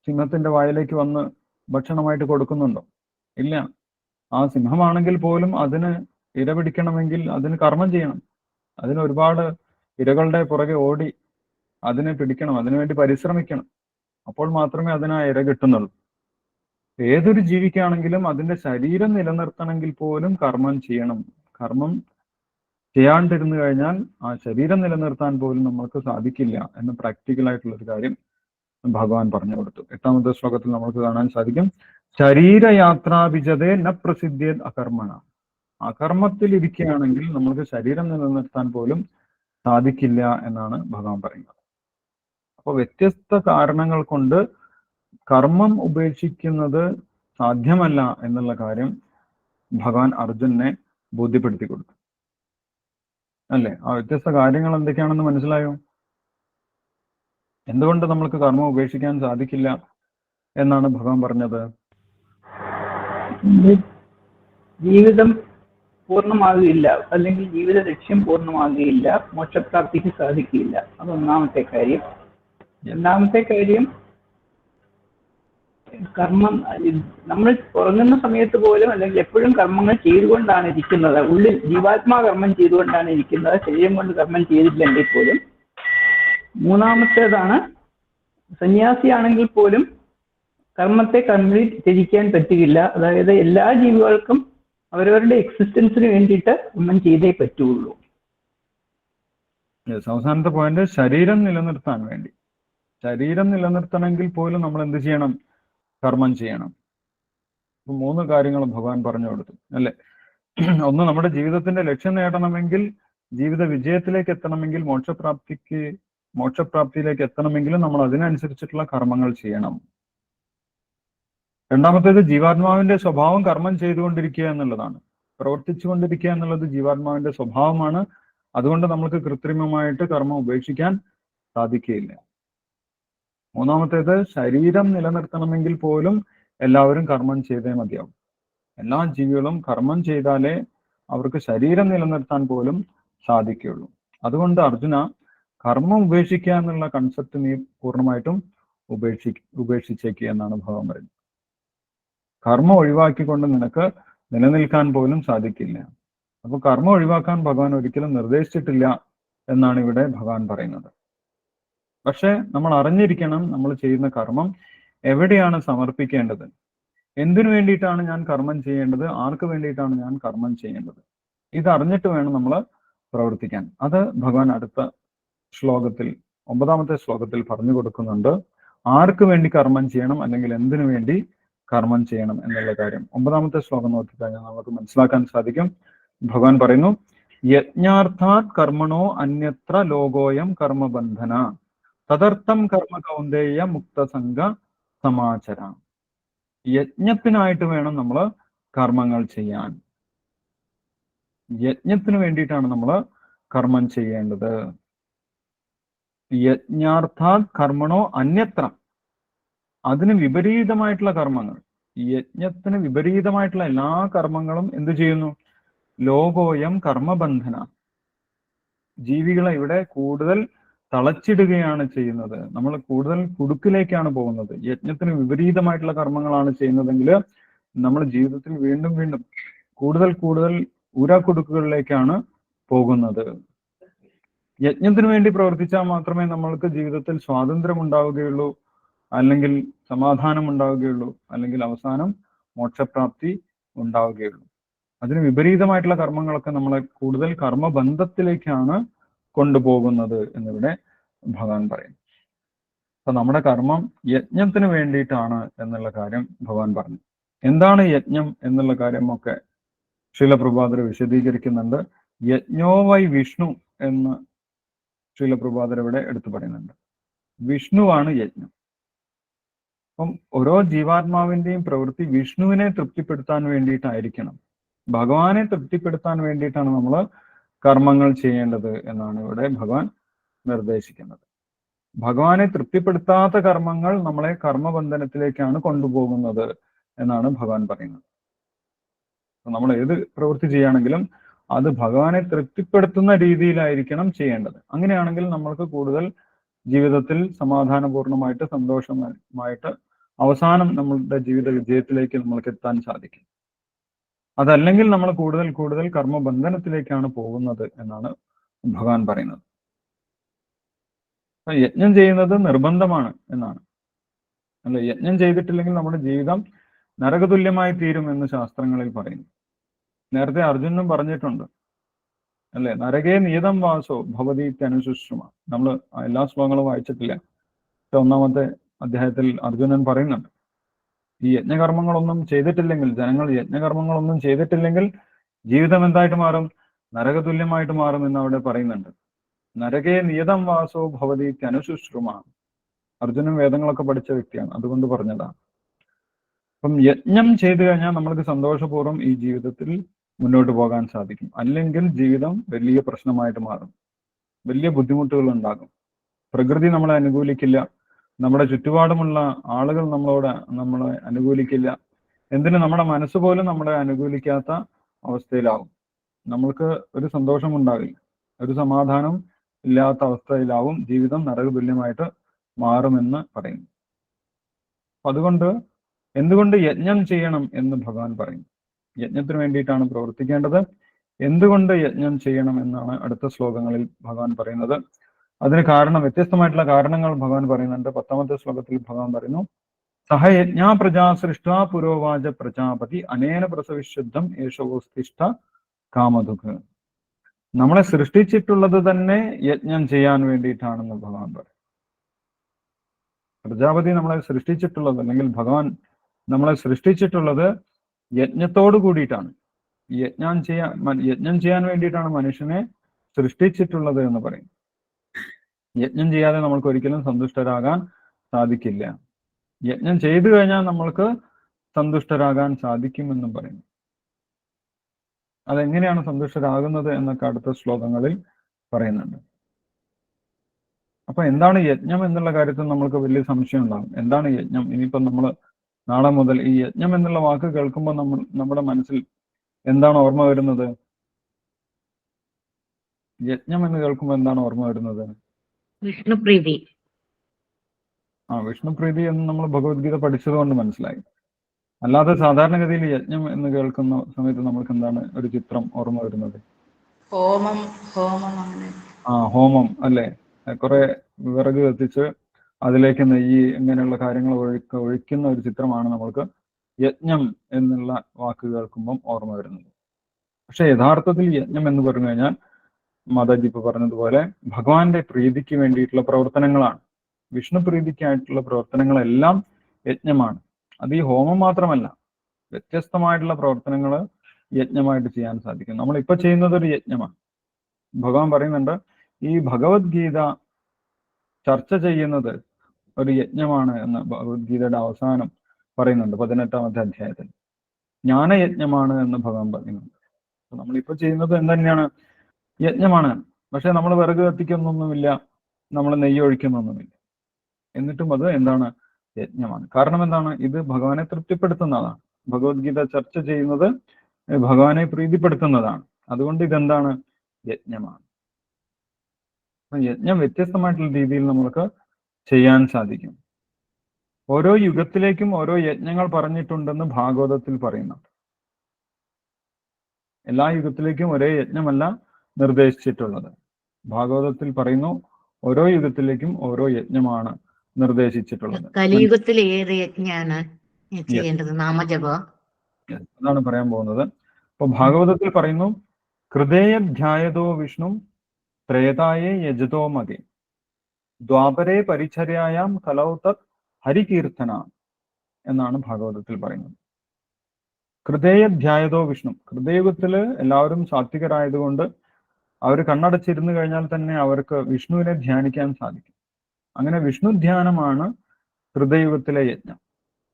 സിംഹത്തിന്റെ വായിലേക്ക് വന്ന് ഭക്ഷണമായിട്ട് കൊടുക്കുന്നുണ്ടോ? ഇല്ല. ആ സിംഹമാണെങ്കിൽ പോലും അതിന് ഇര പിടിക്കണമെങ്കിൽ അതിന് കർമ്മം ചെയ്യണം. അതിന് ഒരുപാട് ഇരകളുടെ പുറകെ ഓടി അതിനെ പിടിക്കണം, അതിനുവേണ്ടി പരിശ്രമിക്കണം. അപ്പോൾ മാത്രമേ അതിന് ആ ഇര കിട്ടുന്നുള്ളൂ. ഏതൊരു ജീവിക്കാണെങ്കിലും അതിന്റെ ശരീരം നിലനിർത്തണമെങ്കിൽ പോലും കർമ്മം ചെയ്യണം. കർമ്മം ചെയ്യാണ്ടിരുന്നു കഴിഞ്ഞാൽ ആ ശരീരം നിലനിർത്താൻ പോലും നമ്മൾക്ക് സാധിക്കില്ല എന്ന് പ്രാക്ടിക്കലായിട്ടുള്ളൊരു കാര്യം ഭഗവാൻ പറഞ്ഞു കൊടുത്തു. 8ാമത്തെ ശ്ലോകത്തിൽ നമുക്ക് കാണാൻ സാധിക്കും, ശരീരയാത്രാഭിജതേ ന പ്രസിദ്ധേത് അകർമ്മണ. അകർമ്മത്തിൽ ഇരിക്കുകയാണെങ്കിൽ നമ്മൾക്ക് ശരീരം നിലനിർത്താൻ പോലും സാധിക്കില്ല എന്നാണ് ഭഗവാൻ പറയുന്നത്. അപ്പോൾ വ്യത്യസ്ത കാരണങ്ങൾ കൊണ്ട് കർമ്മം ഉപേക്ഷിക്കുന്നത് സാധ്യമല്ല എന്നുള്ള കാര്യം ഭഗവാൻ അർജുനെ ബോധ്യപ്പെടുത്തി കൊടുത്തു. അല്ലേ? ആ വ്യത്യസ്ത കാര്യങ്ങൾ എന്തൊക്കെയാണെന്ന് മനസ്സിലായോ? എന്തുകൊണ്ട് നമ്മൾക്ക് കർമ്മം ഉപേക്ഷിക്കാൻ സാധിക്കില്ല എന്നാണ് ഭഗവാൻ പറഞ്ഞത്? ജീവിതം പൂർണ്ണമാകുകയില്ല, അല്ലെങ്കിൽ ജീവിത ലക്ഷ്യം പൂർണ്ണമാകുകയില്ല, മോക്ഷപ്രാപ്തിക്ക് സാധിക്കില്ല. അതൊന്നാമത്തെ കാര്യം. രണ്ടാമത്തെ കാര്യം, കർമ്മം നമ്മൾ ഉറങ്ങുന്ന സമയത്ത് പോലും അല്ലെങ്കിൽ എപ്പോഴും കർമ്മങ്ങൾ ചെയ്തുകൊണ്ടാണ് ഇരിക്കുന്നത്. ഉള്ളിൽ ജീവാത്മാ കർമ്മം ചെയ്തുകൊണ്ടാണ് ഇരിക്കുന്നത്, ശരീരം കൊണ്ട് കർമ്മം ചെയ്തില്ലെങ്കിൽ പോലും. മൂന്നാമത്തേതാണ്, സന്യാസിയാണെങ്കിൽ പോലും കർമ്മത്തെ കംപ്ലീറ്റ് ത്യജിക്കാൻ പറ്റുകയില്ല. അതായത് എല്ലാ ജീവികൾക്കും അവരവരുടെ എക്സിസ്റ്റൻസിന് വേണ്ടിയിട്ട് കർമ്മം ചെയ്തേ പറ്റുള്ളൂ. അവസാനത്തെ പോയിന്റ്, ശരീരം നിലനിർത്താൻ വേണ്ടി. ശരീരം നിലനിർത്തണമെങ്കിൽ പോലും നമ്മൾ എന്ത് ചെയ്യണം? കർമ്മം ചെയ്യണം. ഇപ്പൊ 3 കാര്യങ്ങൾ ഭഗവാൻ പറഞ്ഞു കൊടുത്തു, അല്ലെ? ഒന്ന്, നമ്മുടെ ജീവിതത്തിന്റെ ലക്ഷ്യം നേടണമെങ്കിൽ, ജീവിത വിജയത്തിലേക്ക് എത്തണമെങ്കിൽ, മോക്ഷപ്രാപ്തിയിലേക്ക് എത്തണമെങ്കിൽ നമ്മൾ അതിനനുസരിച്ചിട്ടുള്ള കർമ്മങ്ങൾ ചെയ്യണം. രണ്ടാമത്തേത്, ജീവാത്മാവിന്റെ സ്വഭാവം കർമ്മം ചെയ്തുകൊണ്ടിരിക്കുക എന്നുള്ളതാണ്. പ്രവർത്തിച്ചുകൊണ്ടിരിക്കുക എന്നുള്ളത് ജീവാത്മാവിന്റെ സ്വഭാവമാണ്. അതുകൊണ്ട് നമുക്ക് കൃത്രിമമായിട്ട് കർമ്മം ഉപേക്ഷിക്കാൻ സാധിക്കുകയില്ല. മൂന്നാമത്തേത്, ശരീരം നിലനിർത്തണമെങ്കിൽ പോലും എല്ലാവരും കർമ്മം ചെയ്തേ മതിയാവും. എല്ലാ ജീവികളും കർമ്മം ചെയ്താലേ അവർക്ക് ശരീരം നിലനിർത്താൻ പോലും സാധിക്കുകയുള്ളൂ. അതുകൊണ്ട് അർജുന, കർമ്മം ഉപേക്ഷിക്കുക എന്നുള്ള കൺസെപ്റ്റ് നീ പൂർണ്ണമായിട്ടും ഉപേക്ഷിച്ചേക്കുക എന്നാണ് ഭഗവാൻ പറയുന്നത്. കർമ്മം ഒഴിവാക്കിക്കൊണ്ട് നിനക്ക് നിലനിൽക്കാൻ പോലും സാധിക്കില്ല. അപ്പൊ കർമ്മം ഒഴിവാക്കാൻ ഭഗവാൻ ഒരിക്കലും നിർദ്ദേശിച്ചിട്ടില്ല എന്നാണ് ഇവിടെ ഭഗവാൻ പറയുന്നത്. പക്ഷെ നമ്മൾ അറിഞ്ഞിരിക്കണം, നമ്മൾ ചെയ്യുന്ന കർമ്മം എവിടെയാണ് സമർപ്പിക്കേണ്ടത്, എന്തിനു വേണ്ടിയിട്ടാണ് ഞാൻ കർമ്മം ചെയ്യേണ്ടത്, ആർക്ക് വേണ്ടിയിട്ടാണ് ഞാൻ കർമ്മം ചെയ്യേണ്ടത്. ഇത് അറിഞ്ഞിട്ട് വേണം നമ്മൾ പ്രവർത്തിക്കാൻ. അത് ഭഗവാൻ അടുത്ത ശ്ലോകത്തിൽ, 9ാമത്തെ ശ്ലോകത്തിൽ പറഞ്ഞു കൊടുക്കുന്നുണ്ട്. ആർക്ക് വേണ്ടി കർമ്മം ചെയ്യണം, അല്ലെങ്കിൽ എന്തിനു വേണ്ടി കർമ്മം ചെയ്യണം എന്നുള്ള കാര്യം 9ാമത്തെ ശ്ലോകം നോക്കിക്കഴിഞ്ഞാൽ നമുക്ക് മനസ്സിലാക്കാൻ സാധിക്കും. ഭഗവാൻ പറയുന്നു, യജ്ഞാർത്ഥാത് കർമ്മണോ അന്യത്ര ലോകോയം കർമ്മബന്ധന തദർത്ഥം കർമ്മ കൗന്ദേയ മുക്തസംഗ സമാചര. യജ്ഞത്തിനായിട്ട് വേണം നമ്മൾ കർമ്മങ്ങൾ ചെയ്യാൻ. യജ്ഞത്തിന് വേണ്ടിയിട്ടാണ് നമ്മൾ കർമ്മം ചെയ്യേണ്ടത്. യജ്ഞാർത്ഥാത് കർമ്മണോ അന്യത്ര, അതിന് വിപരീതമായിട്ടുള്ള കർമ്മങ്ങൾ, യജ്ഞത്തിന് വിപരീതമായിട്ടുള്ള എല്ലാ കർമ്മങ്ങളും എന്ത് ചെയ്യുന്നു? ലോകോയം കർമ്മബന്ധന, ജീവികളെ ഇവിടെ കൂടുതൽ തളച്ചിടുകയാണ് ചെയ്യുന്നത്. നമ്മൾ കൂടുതൽ കുടുക്കിലേക്കാണ് പോകുന്നത്. യജ്ഞത്തിന് വിപരീതമായിട്ടുള്ള കർമ്മങ്ങളാണ് ചെയ്യുന്നതെങ്കിൽ നമ്മൾ ജീവിതത്തിൽ വീണ്ടും വീണ്ടും കൂടുതൽ ഊരാക്കുടുക്കുകളിലേക്കാണ് പോകുന്നത്. യജ്ഞത്തിന് വേണ്ടി പ്രവർത്തിച്ചാൽ മാത്രമേ നമ്മൾക്ക് ജീവിതത്തിൽ സ്വാതന്ത്ര്യം ഉണ്ടാവുകയുള്ളൂ, അല്ലെങ്കിൽ സമാധാനം ഉണ്ടാവുകയുള്ളൂ, അല്ലെങ്കിൽ അവസാനം മോക്ഷപ്രാപ്തി ഉണ്ടാവുകയുള്ളൂ. അതിന് വിപരീതമായിട്ടുള്ള കർമ്മങ്ങളൊക്കെ നമ്മളെ കൂടുതൽ കർമ്മബന്ധത്തിലേക്കാണ് കൊണ്ടുപോകുന്നത് എന്നിവിടെ ഭഗവാൻ പറയും. അപ്പൊ നമ്മുടെ കർമ്മം യജ്ഞത്തിന് വേണ്ടിയിട്ടാണ് എന്നുള്ള കാര്യം ഭഗവാൻ പറഞ്ഞു. എന്താണ് യജ്ഞം എന്നുള്ള കാര്യമൊക്കെ ശ്രീല പ്രഭുപാദർ വിശദീകരിക്കുന്നുണ്ട്. യജ്ഞോ വൈ വിഷ്ണു എന്ന് ശ്രീല പ്രഭുപാദർ ഇവിടെ എടുത്തു പറയുന്നുണ്ട്. വിഷ്ണുവാണ് യജ്ഞം. അപ്പം ഓരോ ജീവാത്മാവിന്റെയും പ്രവൃത്തി വിഷ്ണുവിനെ തൃപ്തിപ്പെടുത്താൻ വേണ്ടിയിട്ടായിരിക്കണം, ഭഗവാനെ തൃപ്തിപ്പെടുത്താൻ വേണ്ടിയിട്ടാണ് നമ്മൾ കർമ്മങ്ങൾ ചെയ്യേണ്ടത് എന്നാണ് ഇവിടെ ഭഗവാൻ നിർദ്ദേശിക്കുന്നത്. ഭഗവാനെ തൃപ്തിപ്പെടുത്താത്ത കർമ്മങ്ങൾ നമ്മളെ കർമ്മബന്ധനത്തിലേക്കാണ് കൊണ്ടുപോകുന്നത് എന്നാണ് ഭഗവാൻ പറയുന്നത്. നമ്മൾ ഏത് പ്രവൃത്തി ചെയ്യുകയാണെങ്കിലും അത് ഭഗവാനെ തൃപ്തിപ്പെടുത്തുന്ന രീതിയിലായിരിക്കണം ചെയ്യേണ്ടത്. അങ്ങനെയാണെങ്കിൽ നമ്മൾക്ക് കൂടുതൽ ജീവിതത്തിൽ സമാധാനപൂർണമായിട്ട് സന്തോഷമായിട്ട് അവസാനം നമ്മളുടെ ജീവിത വിജയത്തിലേക്ക് നമ്മൾക്ക് എത്താൻ സാധിക്കും. അതല്ലെങ്കിൽ നമ്മൾ കൂടുതൽ കർമ്മബന്ധനത്തിലേക്കാണ് പോകുന്നത് എന്നാണ് ഭഗവാൻ പറയുന്നത്. യജ്ഞം ചെയ്യുന്നത് നിർബന്ധമാണ് എന്നാണ്. അല്ലെ, യജ്ഞം ചെയ്തിട്ടില്ലെങ്കിൽ നമ്മുടെ ജീവിതം നരകതുല്യമായി തീരും എന്ന് ശാസ്ത്രങ്ങളിൽ പറയുന്നു. നേരത്തെ അർജുനും പറഞ്ഞിട്ടുണ്ട്, അല്ലെ, നരകേ നിയതം വാസോ ഭവതി അനുശുശ്രുമ. നമ്മൾ എല്ലാ ശ്ലോകങ്ങളും വായിച്ചിട്ടില്ല. 1ാമത്തെ അധ്യായത്തിൽ അർജുനൻ പറയുന്നുണ്ട്, ഈ യജ്ഞകർമ്മങ്ങളൊന്നും ചെയ്തിട്ടില്ലെങ്കിൽ, ജനങ്ങൾ യജ്ഞകർമ്മങ്ങളൊന്നും ചെയ്തിട്ടില്ലെങ്കിൽ ജീവിതം എന്തായിട്ട് മാറും? നരകതുല്യമായിട്ട് മാറും എന്ന് അവിടെ പറയുന്നുണ്ട്. നരകേ നിയതം വാസോ ഭവതി അനുശുശ്രുമ. അർജുനൻ വേദങ്ങളൊക്കെ പഠിച്ച വ്യക്തിയാണ്, അതുകൊണ്ട് പറഞ്ഞതാണ്. അപ്പം യജ്ഞം ചെയ്തു കഴിഞ്ഞാൽ നമ്മൾക്ക് സന്തോഷപൂർവ്വം ഈ ജീവിതത്തിൽ മുന്നോട്ട് പോകാൻ സാധിക്കും. അല്ലെങ്കിൽ ജീവിതം വലിയ പ്രശ്നമായിട്ട് മാറും, വലിയ ബുദ്ധിമുട്ടുകൾ ഉണ്ടാകും. പ്രകൃതി നമ്മളെ അനുകൂലിക്കില്ല, നമ്മുടെ ചുറ്റുപാടുമുള്ള ആളുകൾ നമ്മളെ അനുകൂലിക്കില്ല, എന്തിന് നമ്മുടെ മനസ്സ് പോലും നമ്മളെ അനുകൂലിക്കാത്ത അവസ്ഥയിലാവും. നമ്മൾക്ക് ഒരു സന്തോഷം ഉണ്ടാവില്ല, ഒരു സമാധാനം ഇല്ലാത്ത അവസ്ഥയിലാവും, ജീവിതം നരകതുല്യമായിട്ട് മാറുമെന്ന് പറയുന്നു. അതുകൊണ്ട് എന്തുകൊണ്ട് യജ്ഞം ചെയ്യണം എന്ന് ഭഗവാൻ പറയും. യജ്ഞത്തിന് വേണ്ടിയിട്ടാണ് പ്രവർത്തിക്കേണ്ടത്. എന്തുകൊണ്ട് യജ്ഞം ചെയ്യണം എന്നാണ് അടുത്ത ശ്ലോകങ്ങളിൽ ഭഗവാൻ പറയുന്നത്. അതിന് കാരണം, വ്യത്യസ്തമായിട്ടുള്ള കാരണങ്ങൾ ഭഗവാൻ പറയുന്നുണ്ട്. 10ാമത്തെ ശ്ലോകത്തിൽ ഭഗവാൻ പറയുന്നു, സഹയജ്ഞാ പ്രജാ സൃഷ്ടാ പുരോവാച പ്രജാപതി അനേന പ്രസവിശുദ്ധം യേശോസ്തിഷ്ഠ കാമധുക്ക്. നമ്മളെ സൃഷ്ടിച്ചിട്ടുള്ളത് തന്നെ യജ്ഞം ചെയ്യാൻ വേണ്ടിയിട്ടാണെന്ന് ഭഗവാൻ പറയും. പ്രജാപതി നമ്മളെ സൃഷ്ടിച്ചിട്ടുള്ളത്, അല്ലെങ്കിൽ ഭഗവാൻ നമ്മളെ സൃഷ്ടിച്ചിട്ടുള്ളത് യജ്ഞത്തോട് കൂടിയിട്ടാണ്. യജ്ഞം ചെയ്യാൻ വേണ്ടിയിട്ടാണ് മനുഷ്യനെ സൃഷ്ടിച്ചിട്ടുള്ളത് എന്ന് പറയും. യജ്ഞം ചെയ്യാതെ നമ്മൾക്ക് ഒരിക്കലും സന്തുഷ്ടരാകാൻ സാധിക്കില്ല. യജ്ഞം ചെയ്തു കഴിഞ്ഞാൽ നമ്മൾക്ക് സന്തുഷ്ടരാകാൻ സാധിക്കുമെന്നും പറയുന്നു. അതെങ്ങനെയാണ് സന്തുഷ്ടരാകുന്നത് എന്നൊക്കെ അടുത്ത ശ്ലോകങ്ങളിൽ പറയുന്നുണ്ട്. അപ്പൊ എന്താണ് യജ്ഞം എന്നുള്ള കാര്യത്തിൽ നമ്മൾക്ക് വലിയ സംശയം ഉണ്ടാകും. എന്താണ് യജ്ഞം? ഇനിയിപ്പം നമ്മൾ നാളെ മുതൽ ഈ യജ്ഞം എന്നുള്ള വാക്ക് കേൾക്കുമ്പോൾ നമ്മുടെ മനസ്സിൽ എന്താണ് ഓർമ്മ വരുന്നത്? യജ്ഞം എന്ന് കേൾക്കുമ്പോൾ എന്താണ് ഓർമ്മ വരുന്നത്? വിഷ്ണുപ്രീതി. വിഷ്ണുപ്രീതി എന്ന് നമ്മൾ ഭഗവത്ഗീത പഠിച്ചത് കൊണ്ട് മനസ്സിലായി. അല്ലാതെ സാധാരണഗതിയിൽ യജ്ഞം എന്ന് കേൾക്കുന്ന സമയത്ത് നമ്മൾക്ക് എന്താണ് ഒരു ചിത്രം ഓർമ്മ വരുന്നത്? ഹോമം. ഹോമം അല്ലേ? കുറെ വിറക് കത്തിച്ച് അതിലേക്ക് നെയ്യ് ഇങ്ങനെയുള്ള കാര്യങ്ങൾ ഒഴിക്കുന്ന ഒരു ചിത്രമാണ് നമ്മൾക്ക് യജ്ഞം എന്നുള്ള വാക്ക് കേൾക്കുമ്പം ഓർമ്മ വരുന്നത്. പക്ഷെ യഥാർത്ഥത്തിൽ യജ്ഞം എന്ന് പറഞ്ഞു കഴിഞ്ഞാൽ മാതാജി ഇപ്പൊ പറഞ്ഞതുപോലെ ഭഗവാന്റെ പ്രീതിക്ക് വേണ്ടിയിട്ടുള്ള പ്രവർത്തനങ്ങളാണ്. വിഷ്ണു പ്രീതിക്കായിട്ടുള്ള പ്രവർത്തനങ്ങളെല്ലാം യജ്ഞമാണ്. അത് ഈ ഹോമം മാത്രമല്ല, വ്യത്യസ്തമായിട്ടുള്ള പ്രവർത്തനങ്ങൾ യജ്ഞമായിട്ട് ചെയ്യാൻ സാധിക്കും. നമ്മളിപ്പോൾ ചെയ്യുന്നത് ഒരു യജ്ഞമാണ്. ഭഗവാൻ പറയുന്നുണ്ട്, ഈ ഭഗവത്ഗീത ചർച്ച ചെയ്യുന്നത് ഒരു യജ്ഞമാണ് എന്ന് ഭഗവത്ഗീതയുടെ അവസാനം പറയുന്നുണ്ട്. 18ാമത്തെ അധ്യായത്തിൽ ജ്ഞാനയജ്ഞമാണ് എന്ന് ഭഗവാൻ പറയുന്നുണ്ട്. നമ്മളിപ്പോൾ ചെയ്യുന്നത് എന്തുതന്നെയാണ്? യജ്ഞമാണ്. പക്ഷെ നമ്മൾ വിറക് കത്തിക്കുന്നൊന്നുമില്ല, നമ്മൾ നെയ്യ് ഒഴിക്കുന്നൊന്നുമില്ല. എന്നിട്ടും അത് എന്താണ്? യജ്ഞമാണ്. കാരണം എന്താണ്? ഇത് ഭഗവാനെ തൃപ്തിപ്പെടുത്തുന്നതാണ്. ഭഗവത്ഗീത ചർച്ച ചെയ്യുന്നത് ഭഗവാനെ പ്രീതിപ്പെടുത്തുന്നതാണ്. അതുകൊണ്ട് ഇതെന്താണ്? യജ്ഞമാണ്. യജ്ഞം വ്യത്യസ്തമായിട്ടുള്ള രീതിയിൽ നമുക്ക് ചെയ്യാൻ സാധിക്കും. ഓരോ യുഗത്തിലേക്കും ഓരോ യജ്ഞങ്ങൾ പറഞ്ഞിട്ടുണ്ടെന്ന് ഭാഗവതത്തിൽ പറയുന്നുണ്ട്. എല്ലാ യുഗത്തിലേക്കും ഒരേ യജ്ഞമല്ല നിർദ്ദേശിച്ചിട്ടുള്ളത്. ഭാഗവതത്തിൽ പറയുന്നു, ഓരോ യുഗത്തിലേക്കും ഓരോ യജ്ഞമാണ് നിർദ്ദേശിച്ചിട്ടുള്ളത്. കലിയുഗത്തിൽ ഏത് യജ്ഞാണ് ചെയ്യേണ്ടത്? നാമജപ. അതാണ് പറയാൻ പോകുന്നത്. അപ്പൊ ഭാഗവതത്തിൽ പറയുന്നു, ഹൃദയധ്യായതോ വിഷ്ണു ത്രേതായേ യജതോ മകെ ദ്വാപരേ പരിചര്യായാം കലൗ തത് ഹരികീർത്തന എന്നാണ് ഭാഗവതത്തിൽ പറയുന്നത്. ഹൃദയധ്യായതോ വിഷ്ണു. ഹൃദയയുഗത്തില് എല്ലാവരും സാത്വികരായതുകൊണ്ട് അവർ കണ്ണടച്ചിരുന്നു കഴിഞ്ഞാൽ തന്നെ അവർക്ക് വിഷ്ണുവിനെ ധ്യാനിക്കാൻ സാധിക്കും. അങ്ങനെ വിഷ്ണു ധ്യാനമാണ് ഹൃദയയുഗത്തിലെ യജ്ഞം.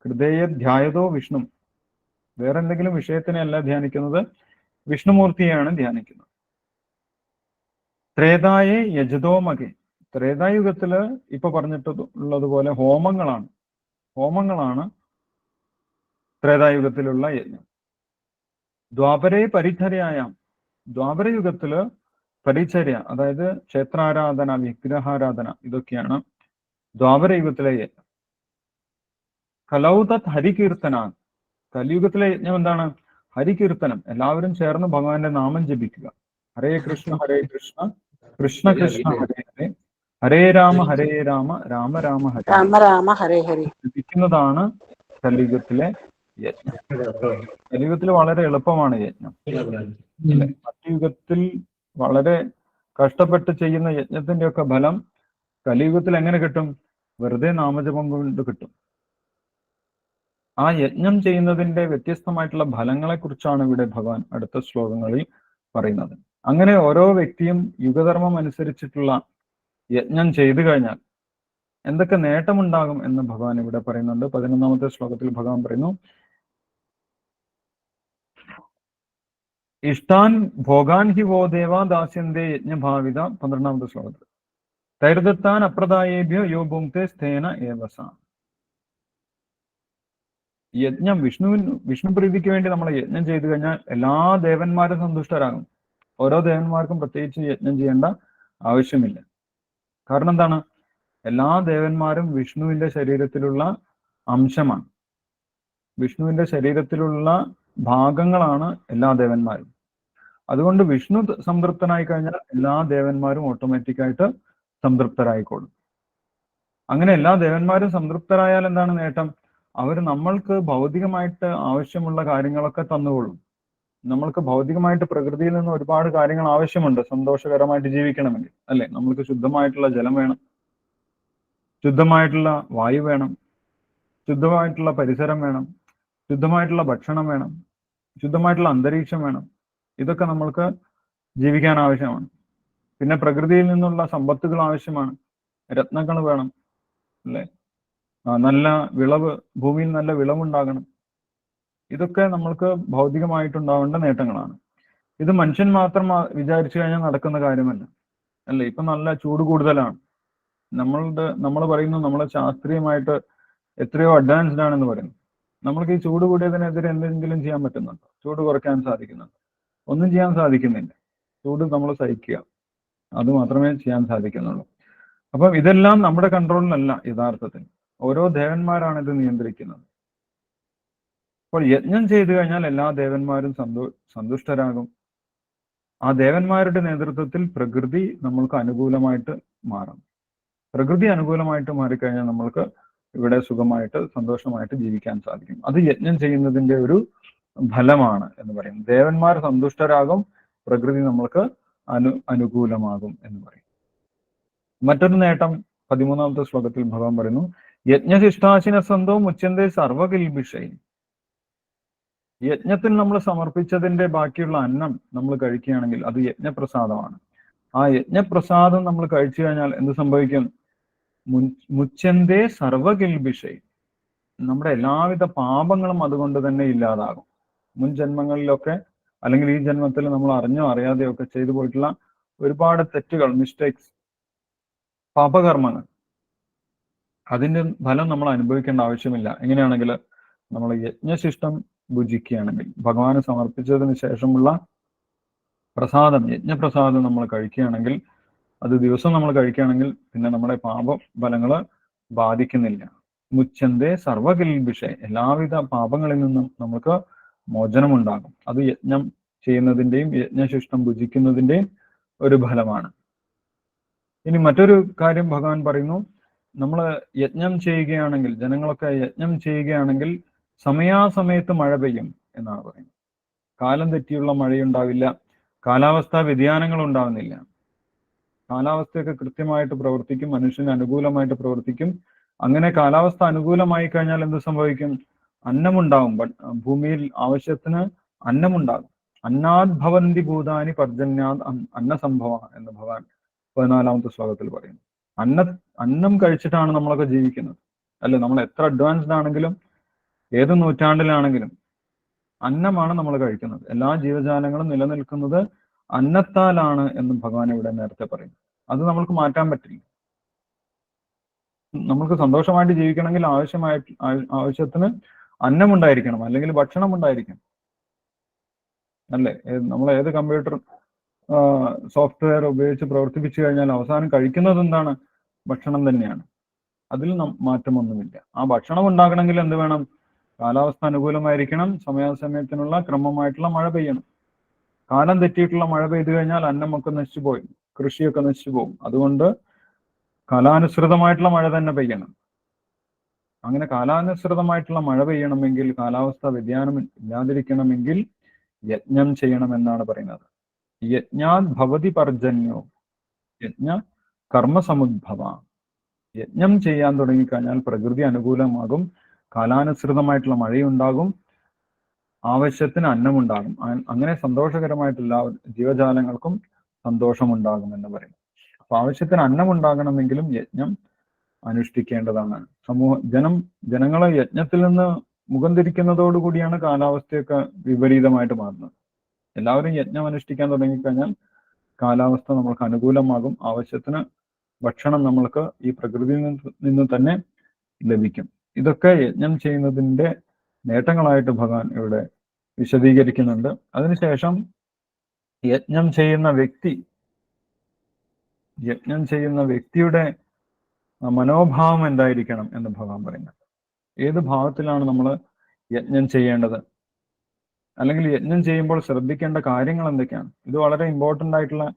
ഹൃദയധ്യായതോ വിഷ്ണു. വേറെ എന്തെങ്കിലും വിഷയത്തിനെയല്ല ധ്യാനിക്കുന്നത്, വിഷ്ണുമൂർത്തിയെയാണ് ധ്യാനിക്കുന്നത്. ത്രേതായെ യജതോ മകെ. ത്രേതായുഗത്തില് ഇപ്പൊ പറഞ്ഞിട്ടുള്ളതുപോലെ ഹോമങ്ങളാണ് ത്രേതായുഗത്തിലുള്ള യജ്ഞം. ദ്വാപരേ പരിചര്യായാം. ദ്വാപരയുഗത്തില് പരിചര്യ, അതായത് ക്ഷേത്രാരാധന, വിഗ്രഹാരാധന, ഇതൊക്കെയാണ് ദ്വാപരയുഗത്തിലെ യജ്ഞം. കലൗ തത് ഹരികീർത്തന. കലിയുഗത്തിലെ യജ്ഞം എന്താണ്? ഹരികീർത്തനം. എല്ലാവരും ചേർന്ന് ഭഗവാന്റെ നാമം ജപിക്കുക. ഹരേ കൃഷ്ണ കൃഷ്ണ കൃഷ്ണ ഹരേ ഹരേ, ഹരേ രാമ രാമ രാമ ഹരേ ഹരേ ജപിക്കുന്നതാണ് കലിയുഗത്തിലെ യജ്ഞം. കലിയുഗത്തിൽ വളരെ എളുപ്പമാണ് യജ്ഞം. മറ്റു യുഗത്തിൽ വളരെ കഷ്ടപ്പെട്ട് ചെയ്യുന്ന യജ്ഞത്തിന്റെ ഒക്കെ ഫലം കലിയുഗത്തിൽ എങ്ങനെ കിട്ടും? വെറുതെ നാമജപം കൊണ്ട് കിട്ടും. ആ യജ്ഞം ചെയ്യുന്നതിന്റെ വ്യത്യസ്തമായിട്ടുള്ള ഫലങ്ങളെ കുറിച്ചാണ് ഇവിടെ ഭഗവാൻ അടുത്ത ശ്ലോകങ്ങളിൽ പറയുന്നത്. അങ്ങനെ ഓരോ വ്യക്തിയും യുഗധർമ്മം അനുസരിച്ചിട്ടുള്ള യജ്ഞം ചെയ്തു കഴിഞ്ഞാൽ എന്തൊക്കെ നേട്ടമുണ്ടാകും എന്ന് ഭഗവാൻ ഇവിടെ പറയുന്നുണ്ട്. 11ാമത്തെ ശ്ലോകത്തിൽ ഭഗവാൻ പറയുന്നു, ഇഷ്ടാൻ ഭോഗാൻ ഹി വോ ദേവ ദാസ്യന്തേ യജ്ഞഭാവിത 12ാമത്തെ ശ്ലോകത്തിൽ തൈർദത്താൻ അപ്രദായേഭ്യോ യോ ഭുങ്ക്തേ സ്ഥേന ഏവസ. യജ്ഞം വിഷ്ണു പ്രീതിക്ക് വേണ്ടി നമ്മൾ യജ്ഞം ചെയ്തു കഴിഞ്ഞാൽ എല്ലാ ദേവന്മാരും സന്തുഷ്ടരാകും. ഓരോ ദേവന്മാർക്കും പ്രത്യേകിച്ച് യജ്ഞം ചെയ്യേണ്ട ആവശ്യമില്ല. കാരണം എന്താണ്? എല്ലാ ദേവന്മാരും വിഷ്ണുവിന്റെ ശരീരത്തിലുള്ള അംശമാണ്. വിഷ്ണുവിന്റെ ശരീരത്തിലുള്ള ഭാഗങ്ങളാണ് എല്ലാ ദേവന്മാരും. അതുകൊണ്ട് വിഷ്ണു സംതൃപ്തനായി കഴിഞ്ഞാൽ എല്ലാ ദേവന്മാരും ഓട്ടോമാറ്റിക്കായിട്ട് സംതൃപ്തരായിക്കോളും. അങ്ങനെ എല്ലാ ദേവന്മാരും സംതൃപ്തരായാൽ എന്താണ് നേട്ടം? അവർ നമ്മൾക്ക് ഭൗതികമായിട്ട് ആവശ്യമുള്ള കാര്യങ്ങളൊക്കെ തന്നുകൊള്ളും. നമ്മൾക്ക് ഭൗതികമായിട്ട് പ്രകൃതിയിൽ നിന്ന് ഒരുപാട് കാര്യങ്ങൾ ആവശ്യമുണ്ട് സന്തോഷകരമായിട്ട് ജീവിക്കണമെങ്കിൽ, അല്ലെ? നമ്മൾക്ക് ശുദ്ധമായിട്ടുള്ള ജലം വേണം, ശുദ്ധമായിട്ടുള്ള വായു വേണം, ശുദ്ധമായിട്ടുള്ള പരിസരം വേണം, ശുദ്ധമായിട്ടുള്ള ഭക്ഷണം വേണം, ശുദ്ധമായിട്ടുള്ള അന്തരീക്ഷം വേണം. ഇതൊക്കെ നമ്മൾക്ക് ജീവിക്കാൻ ആവശ്യമാണ്. പിന്നെ പ്രകൃതിയിൽ നിന്നുള്ള സമ്പത്തുകൾ ആവശ്യമാണ്, രത്നങ്ങൾ വേണം, അല്ലെ? നല്ല വിളവ്, ഭൂമിയിൽ നല്ല വിളവുണ്ടാകണം. ഇതൊക്കെ നമ്മൾക്ക് ഭൗതികമായിട്ടുണ്ടാവേണ്ട നേട്ടങ്ങളാണ്. ഇത് മനുഷ്യൻ മാത്രം വിചാരിച്ചു കഴിഞ്ഞാൽ നടക്കുന്ന കാര്യമല്ല, അല്ലെ? ഇപ്പൊ നല്ല ചൂട് കൂടുതലാണ്. നമ്മൾ പറയുന്നു നമ്മൾ ശാസ്ത്രീയമായിട്ട് എത്രയോ അഡ്വാൻസ്ഡ് ആണെന്ന് പറയുന്നു. നമ്മൾക്ക് ഈ ചൂട് കൂടിയതിനെതിരെ എന്തെങ്കിലും ചെയ്യാൻ പറ്റുന്നുണ്ടോ? ചൂട് കുറയ്ക്കാൻ സാധിക്കുന്നുണ്ടോ? ഒന്നും ചെയ്യാൻ സാധിക്കുന്നില്ല. ചൂട് നമ്മൾ സഹിക്കുക, അത് മാത്രമേ ചെയ്യാൻ സാധിക്കുന്നുള്ളൂ. അപ്പം ഇതെല്ലാം നമ്മുടെ കൺട്രോളിലല്ല യഥാർത്ഥത്തിൽ. ഓരോ ദേവന്മാരാണ് ഇത് നിയന്ത്രിക്കുന്നത്. അപ്പോൾ യജ്ഞം ചെയ്തു കഴിഞ്ഞാൽ എല്ലാ ദേവന്മാരും സന്തുഷ്ടരാകും. ആ ദേവന്മാരുടെ നേതൃത്വത്തിൽ പ്രകൃതി നമ്മൾക്ക് അനുകൂലമായിട്ട് മാറും. പ്രകൃതി അനുകൂലമായിട്ട് മാറിക്കഴിഞ്ഞാൽ നമ്മൾക്ക് ഇവിടെ സുഖമായിട്ട് സന്തോഷമായിട്ട് ജീവിക്കാൻ സാധിക്കും. അത് യജ്ഞം ചെയ്യുന്നതിന്റെ ഒരു ഫലമാണ് എന്ന് പറയും. ദേവന്മാർ സന്തുഷ്ടരാകും, പ്രകൃതി നമ്മൾക്ക് അനുകൂലമാകും എന്ന് പറയും. മറ്റൊരു നേട്ടം 13ാമത്തെ ശ്ലോകത്തിൽ ഭഗവാൻ പറയുന്നു, യജ്ഞശിഷ്ടാശിന സന്തോ മുച്യന്തേ സർവകിൽബിഷൈ. യജ്ഞത്തിൽ നമ്മൾ സമർപ്പിച്ചതിന്റെ ബാക്കിയുള്ള അന്നം നമ്മൾ കഴിക്കുകയാണെങ്കിൽ അത് യജ്ഞപ്രസാദമാണ്. ആ യജ്ഞപ്രസാദം നമ്മൾ കഴിച്ചു കഴിഞ്ഞാൽ എന്ത് സംഭവിക്കും? മുച്യന്തേ സർവകിൽബിഷൈ. നമ്മുടെ എല്ലാവിധ പാപങ്ങളും അതുകൊണ്ട് തന്നെ ഇല്ലാതാകും. മുൻ ജന്മങ്ങളിലൊക്കെ അല്ലെങ്കിൽ ഈ ജന്മത്തിൽ നമ്മൾ അറിഞ്ഞോ അറിയാതെയോ ഒക്കെ ചെയ്തു പോയിട്ടുള്ള ഒരുപാട് തെറ്റുകൾ, മിസ്റ്റേക്സ്, പാപകർമ്മങ്ങൾ, അതിന്റെ ഫലം നമ്മൾ അനുഭവിക്കേണ്ട ആവശ്യമില്ല. എങ്ങനെയാണെങ്കിൽ നമ്മൾ യജ്ഞശിഷ്ടം ഭുജിക്കുകയാണെങ്കിൽ, ഭഗവാന് സമർപ്പിച്ചതിന് ശേഷമുള്ള പ്രസാദം, യജ്ഞപ്രസാദം നമ്മൾ കഴിക്കുകയാണെങ്കിൽ, അത് ദിവസം നമ്മൾ കഴിക്കുകയാണെങ്കിൽ പിന്നെ നമ്മുടെ പാപഫലങ്ങൾ ബാധിക്കുന്നില്ല. മുച്ഛന്തേ സർവകിൽബിഷേ, എല്ലാവിധ പാപങ്ങളിൽ നിന്നും നമുക്ക് മോചനമുണ്ടാകും. അത് യജ്ഞം ചെയ്യുന്നതിന്റെയും യജ്ഞശിഷ്ടം ഭുജിക്കുന്നതിന്റെയും ഒരു ഫലമാണ്. ഇനി മറ്റൊരു കാര്യം ഭഗവാൻ പറയുന്നു, നമ്മൾ യജ്ഞം ചെയ്യുകയാണെങ്കിൽ, ജനങ്ങളൊക്കെ യജ്ഞം ചെയ്യുകയാണെങ്കിൽ സമയാസമയത്ത് മഴ പെയ്യും എന്നാണ് പറയുന്നത്. കാലം തെറ്റിയുള്ള മഴയുണ്ടാവില്ല, കാലാവസ്ഥാ വ്യതിയാനങ്ങൾ ഉണ്ടാവുന്നില്ല. കാലാവസ്ഥയൊക്കെ കൃത്യമായിട്ട് പ്രവർത്തിക്കും, മനുഷ്യന് അനുകൂലമായിട്ട് പ്രവർത്തിക്കും. അങ്ങനെ കാലാവസ്ഥ അനുകൂലമായി കഴിഞ്ഞാൽ എന്ത് സംഭവിക്കും? അന്നമുണ്ടാകും. ഭൂമിയിൽ ആവശ്യത്തിന് അന്നമുണ്ടാകും. അന്നാദ് ഭവന്തി ഭൂതാനി പർജന്യാദ് അന്നസംഭവ എന്ന് ഭഗവാൻ 14ാമത്തെ ശ്ലോകത്തിൽ പറയുന്നു. അന്നം കഴിച്ചിട്ടാണ് നമ്മളൊക്കെ ജീവിക്കുന്നത്, അല്ലെ? നമ്മൾ എത്ര അഡ്വാൻസ്ഡ് ആണെങ്കിലും ഏത് നൂറ്റാണ്ടിലാണെങ്കിലും അന്നമാണ് നമ്മൾ കഴിക്കുന്നത്. എല്ലാ ജീവജാലങ്ങളും നിലനിൽക്കുന്നത് അന്നത്താലാണ് എന്ന് ഭഗവാൻ ഇവിടെ നേരത്തെ പറയുന്നു. അത് നമ്മൾക്ക് മാറ്റാൻ പറ്റില്ല. നമുക്ക് സന്തോഷമായിട്ട് ജീവിക്കണമെങ്കിൽ ആവശ്യത്തിന് അന്നമുണ്ടായിരിക്കണം, അല്ലെങ്കിൽ ഭക്ഷണം ഉണ്ടായിരിക്കണം, അല്ലേ? നമ്മൾ ഏത് കമ്പ്യൂട്ടർ സോഫ്റ്റ്വെയർ ഉപയോഗിച്ച് പ്രവർത്തിപ്പിച്ചു കഴിഞ്ഞാൽ അവസാനം കഴിക്കുന്നത് എന്താണ്? ഭക്ഷണം തന്നെയാണ്. അതിൽ മാറ്റമൊന്നുമില്ല. ആ ഭക്ഷണം ഉണ്ടാകണമെങ്കിൽ എന്ത് വേണം? കാലാവസ്ഥ അനുകൂലമായിരിക്കണം, സമയാസമയത്തിനുള്ള ക്രമമായിട്ടുള്ള മഴ പെയ്യണം. കാലം തെറ്റിയിട്ടുള്ള മഴ പെയ്തു കഴിഞ്ഞാൽ അന്നമൊക്കെ നശിച്ചു പോയി, കൃഷിയൊക്കെ നശിച്ചു പോകും. അതുകൊണ്ട് കാലാനുസൃതമായിട്ടുള്ള മഴ തന്നെ പെയ്യണം. അങ്ങനെ കാലാനുസൃതമായിട്ടുള്ള മഴ പെയ്യണമെങ്കിൽ, കാലാവസ്ഥ വ്യതിയാനം ഇല്ലാതിരിക്കണമെങ്കിൽ യജ്ഞം ചെയ്യണമെന്നാണ് പറയുന്നത്. യജ്ഞാത് ഭവതി പർജന്യോ യജ്ഞ കർമ്മസമുദ്ഭവ. യജ്ഞം ചെയ്യാൻ തുടങ്ങിക്കഴിഞ്ഞാൽ പ്രകൃതി അനുകൂലമാകും, കാലാനുസൃതമായിട്ടുള്ള മഴയുണ്ടാകും, ആവശ്യത്തിന് അന്നമുണ്ടാകും. അങ്ങനെ സന്തോഷകരമായിട്ട് എല്ലാ ജീവജാലങ്ങൾക്കും സന്തോഷമുണ്ടാകും എന്ന് പറയും. അപ്പൊ ആവശ്യത്തിന് അന്നമുണ്ടാകണമെങ്കിലും യജ്ഞം അനുഷ്ഠിക്കേണ്ടതാണ്. ജനങ്ങളെ യജ്ഞത്തിൽ നിന്ന് മുഖം തിരിക്കുന്നതോടുകൂടിയാണ് കാലാവസ്ഥയൊക്കെ വിപരീതമായിട്ട് മാറുന്നത്. എല്ലാവരും യജ്ഞം അനുഷ്ഠിക്കാൻ തുടങ്ങിക്കഴിഞ്ഞാൽ കാലാവസ്ഥ നമ്മൾക്ക് അനുകൂലമാകും. ആവശ്യത്തിന് ഭക്ഷണം നമ്മൾക്ക് ഈ പ്രകൃതിയിൽ നിന്ന് തന്നെ ലഭിക്കും. ഇതൊക്കെ യജ്ഞം ചെയ്യുന്നതിൻ്റെ നേട്ടങ്ങളായിട്ട് ഭഗവാൻ ഇവിടെ വിശദീകരിക്കുന്നുണ്ട്. അതിനുശേഷം യജ്ഞം ചെയ്യുന്ന വ്യക്തിയുടെ മനോഭാവം എന്തായിരിക്കണം എന്ന് ഭഗവാൻ പറയുന്നത്. ഏത് ഭാവത്തിലാണ് നമ്മൾ യജ്ഞം ചെയ്യേണ്ടത്, അല്ലെങ്കിൽ യജ്ഞം ചെയ്യുമ്പോൾ ശ്രദ്ധിക്കേണ്ട കാര്യങ്ങൾ എന്തൊക്കെയാണ്? ഇത് വളരെ ഇമ്പോർട്ടൻ്റ് ആയിട്ടുള്ള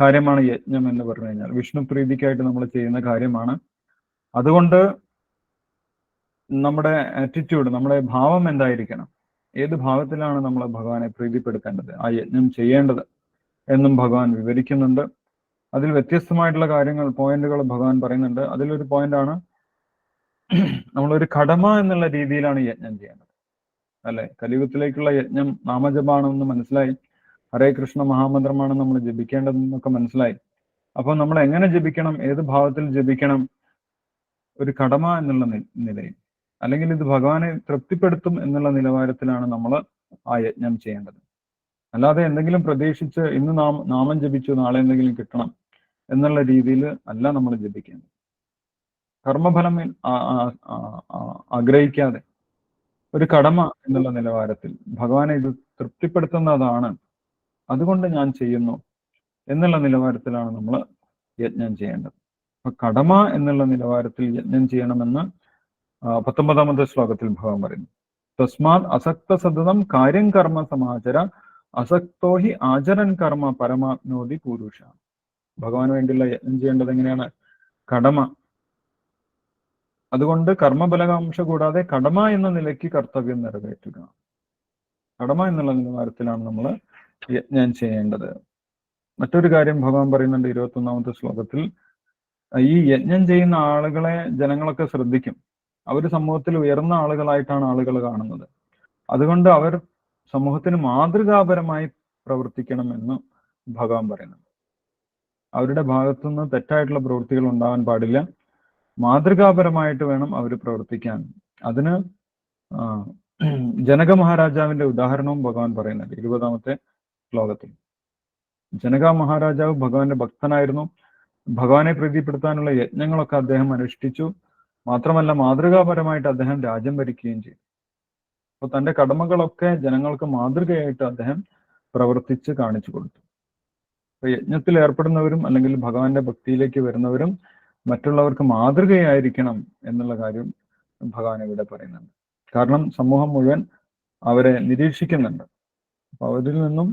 കാര്യമാണ് യജ്ഞം എന്ന് പറഞ്ഞു കഴിഞ്ഞാൽ. വിഷ്ണു പ്രീതിക്കായിട്ട് നമ്മൾ ചെയ്യുന്ന കാര്യമാണ്. അതുകൊണ്ട് നമ്മുടെ ആറ്റിറ്റ്യൂഡ്, നമ്മുടെ ഭാവം എന്തായിരിക്കണം, ഏത് ഭാവത്തിലാണ് നമ്മൾ ഭഗവാനെ പ്രീതിപ്പെടുത്തേണ്ടത്, ആ യജ്ഞം ചെയ്യേണ്ടത് എന്നും ഭഗവാൻ വിവരിക്കുന്നുണ്ട്. അതിൽ വ്യത്യസ്തമായിട്ടുള്ള കാര്യങ്ങൾ, പോയിന്റുകൾ ഭഗവാൻ പറയുന്നുണ്ട്. അതിലൊരു പോയിന്റാണ് നമ്മളൊരു കടമ എന്നുള്ള രീതിയിലാണ് യജ്ഞം ചെയ്യേണ്ടത്, അല്ലെ? കലിയുഗത്തിലേക്കുള്ള യജ്ഞം നാമജപാണെന്ന് മനസ്സിലായി. ഹരേ കൃഷ്ണ മഹാമന്ത്രമാണ് നമ്മൾ ജപിക്കേണ്ടതെന്നൊക്കെ മനസ്സിലായി. അപ്പോൾ നമ്മൾ എങ്ങനെ ജപിക്കണം, ഏത് ഭാവത്തിൽ ജപിക്കണം? ഒരു കടമ എന്നുള്ള നിലയിൽ, അല്ലെങ്കിൽ ഇത് ഭഗവാനെ തൃപ്തിപ്പെടുത്തും എന്നുള്ള നിലവാരത്തിലാണ് നമ്മൾ ആ യജ്ഞം ചെയ്യേണ്ടത്. അല്ലാതെ എന്തെങ്കിലും പ്രതീക്ഷിച്ച് ഇന്ന് നാമം ജപിച്ചു നാളെ എന്തെങ്കിലും കിട്ടണം എന്നുള്ള രീതിയിൽ അല്ല നമ്മൾ ജപിക്കേണ്ടത്. കർമ്മഫലം ആഗ്രഹിക്കാതെ ഒരു കടമ എന്നുള്ള നിലവാരത്തിൽ ഭഗവാനെ ഇത് തൃപ്തിപ്പെടുത്തുന്നതാണ്, അതുകൊണ്ട് ഞാൻ ചെയ്യുന്നു എന്നുള്ള നിലവാരത്തിലാണ് നമ്മൾ യജ്ഞം ചെയ്യേണ്ടത്. അപ്പൊ കടമ എന്നുള്ള നിലവാരത്തിൽ യജ്ഞം ചെയ്യണമെന്ന് 19ാമത്തെ ശ്ലോകത്തിൽ ഭഗവാൻ പറയുന്നു. തസ്മാത് അസക്ത സതതം കാര്യം കർമ്മ സമാചര അസക്തോ ഹി ആചരൻ കർമ്മ പരമാപ്നോതി പുരുഷ. ഭഗവാന് വേണ്ടിയുള്ള യജ്ഞം ചെയ്യേണ്ടത് എങ്ങനെയാണ്? കടമ. അതുകൊണ്ട് കർമ്മഫലകാംക്ഷ കൂടാതെ കടമ എന്ന നിലയ്ക്ക് കർത്തവ്യം നിറവേറ്റുക. കടമ എന്നുള്ള നിലവാരത്തിലാണ് നമ്മൾ യജ്ഞം ചെയ്യേണ്ടത്. മറ്റൊരു കാര്യം ഭഗവാൻ പറയുന്നുണ്ട് 21ാമത്തെ ശ്ലോകത്തിൽ. ഈ യജ്ഞം ചെയ്യുന്ന ആളുകളെ ജനങ്ങളൊക്കെ ശ്രദ്ധിക്കും. അവർ സമൂഹത്തിൽ ഉയർന്ന ആളുകളായിട്ടാണ് ആളുകൾ കാണുന്നത്. അതുകൊണ്ട് അവർ സമൂഹത്തിന് മാതൃകാപരമായി പ്രവർത്തിക്കണമെന്ന് ഭഗവാൻ പറയുന്നുണ്ട്. അവരുടെ ഭാഗത്തുനിന്ന് തെറ്റായിട്ടുള്ള പ്രവൃത്തികൾ ഉണ്ടാവാൻ പാടില്ല. മാതൃകാപരമായിട്ട് വേണം അവർ പ്രവർത്തിക്കാൻ. അതിന് ജനക മഹാരാജാവിന്റെ ഉദാഹരണവും ഭഗവാൻ പറയുന്നുണ്ട് 20ാമത്തെ ശ്ലോകത്തിൽ. ജനക മഹാരാജാവ് ഭഗവാന്റെ ഭക്തനായിരുന്നു. ഭഗവാനെ പ്രീതിപ്പെടുത്താനുള്ള യജ്ഞങ്ങളൊക്കെ അദ്ദേഹം അനുഷ്ഠിച്ചു. മാത്രമല്ല മാതൃകാപരമായിട്ട് അദ്ദേഹം രാജ്യം ഭരിക്കുകയും ചെയ്തു. അപ്പൊ തന്റെ കടമകളൊക്കെ ജനങ്ങൾക്ക് മാതൃകയായിട്ട് അദ്ദേഹം പ്രവർത്തിച്ച് കാണിച്ചു കൊടുത്തു. അപ്പൊ യജ്ഞത്തിൽ ഏർപ്പെടുന്നവരും അല്ലെങ്കിൽ ഭഗവാന്റെ ഭക്തിയിലേക്ക് വരുന്നവരും മറ്റുള്ളവർക്ക് മാതൃകയായിരിക്കണം എന്നുള്ള കാര്യം ഭഗവാൻ ഇവിടെ പറയുന്നുണ്ട്. കാരണം സമൂഹം മുഴുവൻ അവരെ നിരീക്ഷിക്കുന്നുണ്ട്. അപ്പൊ അവരിൽ നിന്നും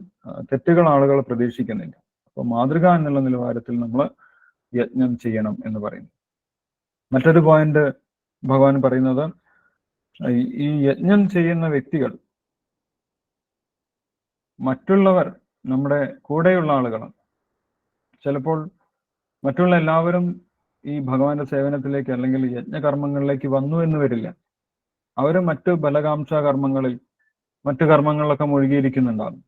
തെറ്റുകൾ ആളുകൾ പ്രതീക്ഷിക്കുന്നില്ല. അപ്പൊ മാതൃക എന്നുള്ള നിലവാരത്തിൽ നമ്മൾ യജ്ഞം ചെയ്യണം എന്ന് പറയുന്നു. മറ്റൊരു പോയിന്റ് ഭഗവാൻ പറയുന്നത്, ഈ യജ്ഞം ചെയ്യുന്ന വ്യക്തികൾ മറ്റുള്ളവർ, നമ്മുടെ കൂടെയുള്ള ആളുകൾ, ചിലപ്പോൾ മറ്റുള്ള എല്ലാവരും ഈ ഭഗവാന്റെ സേവനത്തിലേക്ക് അല്ലെങ്കിൽ യജ്ഞകർമ്മങ്ങളിലേക്ക് വന്നു എന്ന് വരില്ല. അവർ മറ്റു ബലകാംക്ഷ കർമ്മങ്ങളിൽ, മറ്റു കർമ്മങ്ങളിലൊക്കെ മുഴുകിയിരിക്കുന്നുണ്ടാകും.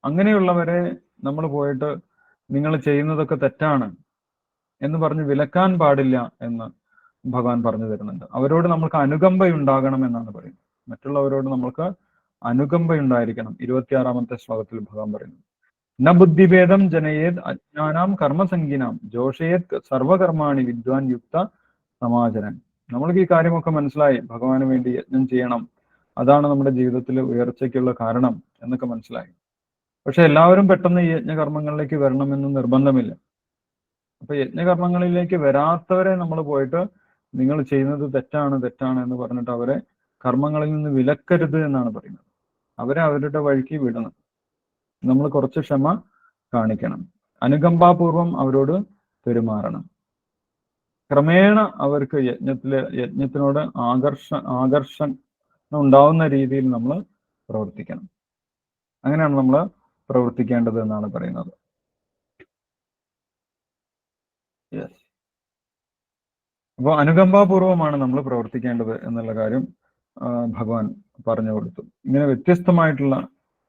അങ്ങനെയുള്ളവരെ നമ്മൾ പോയിട്ട് നിങ്ങൾ ചെയ്യുന്നതൊക്കെ തെറ്റാണ് എന്ന് പറഞ്ഞ് വിലക്കാൻ പാടില്ല എന്ന് ഭഗവാൻ പറഞ്ഞു തരുന്നുണ്ട്. അവരോട് നമ്മൾക്ക് അനുകമ്പയുണ്ടാകണം എന്നാണ് പറയുന്നത്. മറ്റുള്ളവരോട് നമ്മൾക്ക് അനുകമ്പയുണ്ടായിരിക്കണം. 26ാമത്തെ ശ്ലോകത്തിൽ ഭഗവാൻ പറയുന്നു, ന ബുദ്ധിഭേദം ജനയേത് അജ്ഞാനാം കർമ്മസംഗീനാം ജോഷയേത് സർവകർമാണി വിദ്വാൻ യുക്ത സമാചരൻ. നമ്മൾക്ക് ഈ കാര്യമൊക്കെ മനസ്സിലായി. ഭഗവാന് വേണ്ടി യജ്ഞം ചെയ്യണം, അതാണ് നമ്മുടെ ജീവിതത്തിൽ ഉയർച്ചയ്ക്കുള്ള കാരണം എന്നൊക്കെ മനസ്സിലായി. പക്ഷെ എല്ലാവരും പെട്ടെന്ന് ഈ യജ്ഞകർമ്മങ്ങളിലേക്ക് വരണമെന്ന് നിർബന്ധമില്ല. അപ്പൊ യജ്ഞകർമ്മങ്ങളിലേക്ക് വരാത്തവരെ നമ്മൾ പോയിട്ട് നിങ്ങൾ ചെയ്യുന്നത് തെറ്റാണ് തെറ്റാണ് എന്ന് പറഞ്ഞിട്ട് അവരെ കർമ്മങ്ങളിൽ നിന്ന് വിലക്കരുത് എന്നാണ് പറയുന്നത്. അവരെ അവരുടെ വഴിക്ക് വിടണം. നമ്മൾ കുറച്ച് ക്ഷമ കാണിക്കണം. അനുകമ്പാപൂർവം അവരോട് പെരുമാറണം. ക്രമേണ അവർക്ക് യജ്ഞത്തിനോട് ആകർഷണം ഉണ്ടാവുന്ന രീതിയിൽ നമ്മൾ പ്രവർത്തിക്കണം. അങ്ങനെയാണ് നമ്മൾ പ്രവർത്തിക്കേണ്ടത് എന്നാണ് പറയുന്നത്. യെസ്. അപ്പോൾ അനുകമ്പാപൂർവമാണ് നമ്മൾ പ്രവർത്തിക്കേണ്ടത് എന്നുള്ള കാര്യം ഭഗവാൻ പറഞ്ഞു കൊടുത്തു. ഇങ്ങനെ വ്യത്യസ്തമായിട്ടുള്ള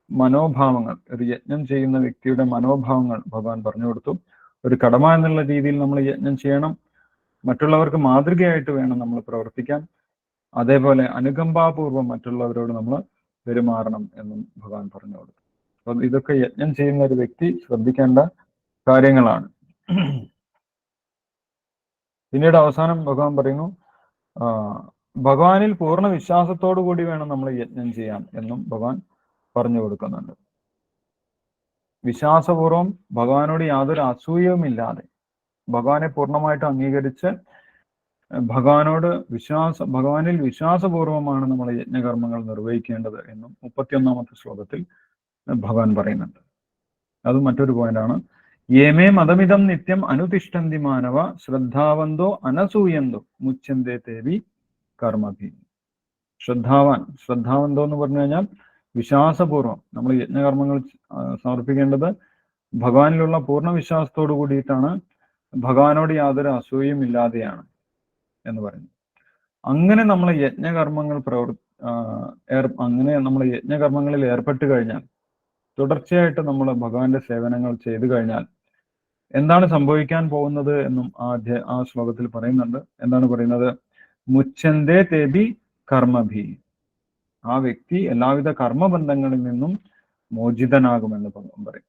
മനോഭാവങ്ങൾ, ഒരു യജ്ഞം ചെയ്യുന്ന വ്യക്തിയുടെ മനോഭാവങ്ങൾ ഭഗവാൻ പറഞ്ഞു കൊടുത്തു. ഒരു കടമ എന്നുള്ള രീതിയിൽ നമ്മൾ യജ്ഞം ചെയ്യണം. മറ്റുള്ളവർക്ക് മാതൃകയായിട്ട് വേണം നമ്മൾ പ്രവർത്തിക്കാൻ. അതേപോലെ അനുകമ്പാപൂർവം മറ്റുള്ളവരോട് നമ്മൾ പെരുമാറണം എന്നും ഭഗവാൻ പറഞ്ഞു കൊടുത്തു. അപ്പൊ ഇതൊക്കെ യജ്ഞം ചെയ്യുന്ന ഒരു വ്യക്തി ശ്രദ്ധിക്കേണ്ട കാര്യങ്ങളാണ്. പിന്നീട് അവസാനം ഭഗവാൻ പറയുന്നു, ഭഗവാനിൽ പൂർണ്ണ വിശ്വാസത്തോടു കൂടി വേണം നമ്മൾ യജ്ഞം ചെയ്യാൻ എന്നും ഭഗവാൻ പറഞ്ഞു കൊടുക്കുന്നുണ്ട്. വിശ്വാസപൂർവം ഭഗവാനോട് യാതൊരു അസൂയവുമില്ലാതെ ഭഗവാനെ പൂർണ്ണമായിട്ട് അംഗീകരിച്ച് ഭഗവാനിൽ വിശ്വാസപൂർവമാണ് നമ്മൾ യജ്ഞകർമ്മങ്ങൾ നിർവഹിക്കേണ്ടത് എന്നും 31-ാമത്തെ ശ്ലോകത്തിൽ ഭഗവാൻ പറയുന്നുണ്ട്. അത് മറ്റൊരു പോയിന്റാണ്. യേമേ മതമിതം നിത്യം അനുതിഷ്ഠന്തി മാനവ ശ്രദ്ധാവന്തോ അനസൂയന്തോ മുച്യന്തേ തേവി കർമ്മഭി. ശ്രദ്ധാവന്തോ എന്ന് പറഞ്ഞു കഴിഞ്ഞാൽ വിശ്വാസപൂർവം നമ്മൾ യജ്ഞകർമ്മങ്ങൾ സമർപ്പിക്കേണ്ടത് ഭഗവാനിലുള്ള പൂർണ്ണ വിശ്വാസത്തോടു കൂടിയിട്ടാണ്, ഭഗവാനോട് യാതൊരു അസൂയയും ഇല്ലാതെയാണ് എന്ന് പറയുന്നു. അങ്ങനെ നമ്മൾ യജ്ഞകർമ്മങ്ങളിൽ ഏർപ്പെട്ട് കഴിഞ്ഞാൽ, തുടർച്ചയായിട്ട് നമ്മൾ ഭഗവാന്റെ സേവനങ്ങൾ ചെയ്തു കഴിഞ്ഞാൽ എന്താണ് സംഭവിക്കാൻ പോകുന്നത് എന്നും ആ ശ്ലോകത്തിൽ പറയുന്നുണ്ട്. എന്താണ് പറയുന്നത്? മുച്ഛന്തേ തേബി കർമ്മഭി. ആ വ്യക്തി എല്ലാവിധ കർമ്മബന്ധങ്ങളിൽ നിന്നും മോചിതനാകുമെന്ന് പറയും.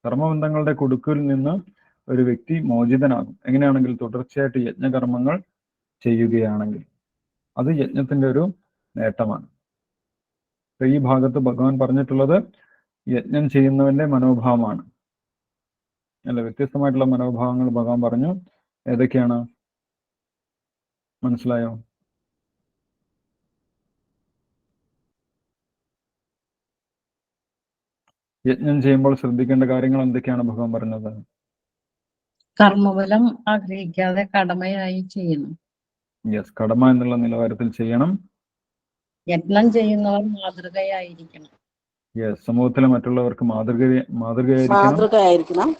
കർമ്മബന്ധങ്ങളുടെ കുടുക്കിൽ നിന്ന് ഒരു വ്യക്തി മോചിതനാകും. എങ്ങനെയാണെങ്കിൽ തുടർച്ചയായിട്ട് യജ്ഞകർമ്മങ്ങൾ ചെയ്യുകയാണെങ്കിൽ അത് യജ്ഞത്തിന്റെ ഒരു നേട്ടമാണ്. ഈ ഭാഗത്ത് ഭഗവാൻ പറഞ്ഞിട്ടുള്ളത് യജ്ഞം ചെയ്യുന്നവന്റെ മനോഭാവമാണ്. അല്ല, വ്യത്യസ്തമായിട്ടുള്ള മനോഭാവങ്ങൾ ഭഗവാൻ പറഞ്ഞു. ഏതൊക്കെയാണ്? മനസ്സിലായോ? യജ്ഞം ചെയ്യുമ്പോൾ ശ്രദ്ധിക്കേണ്ട കാര്യങ്ങൾ എന്തൊക്കെയാണ് ഭഗവാൻ പറഞ്ഞത്? കർമ്മഫലം ആഗ്രഹിക്കാതെ കടമയായി ചെയ്യണം. യെസ്, കടമ എന്നുള്ള നിലവാരത്തിൽ ചെയ്യണം. യജ്ഞം ചെയ്യുന്നവർ മാതൃകയായിരിക്കണം. യെസ്, സമൂഹത്തിലെ മറ്റുള്ളവർക്ക് മാതൃകയായിരിക്കണം.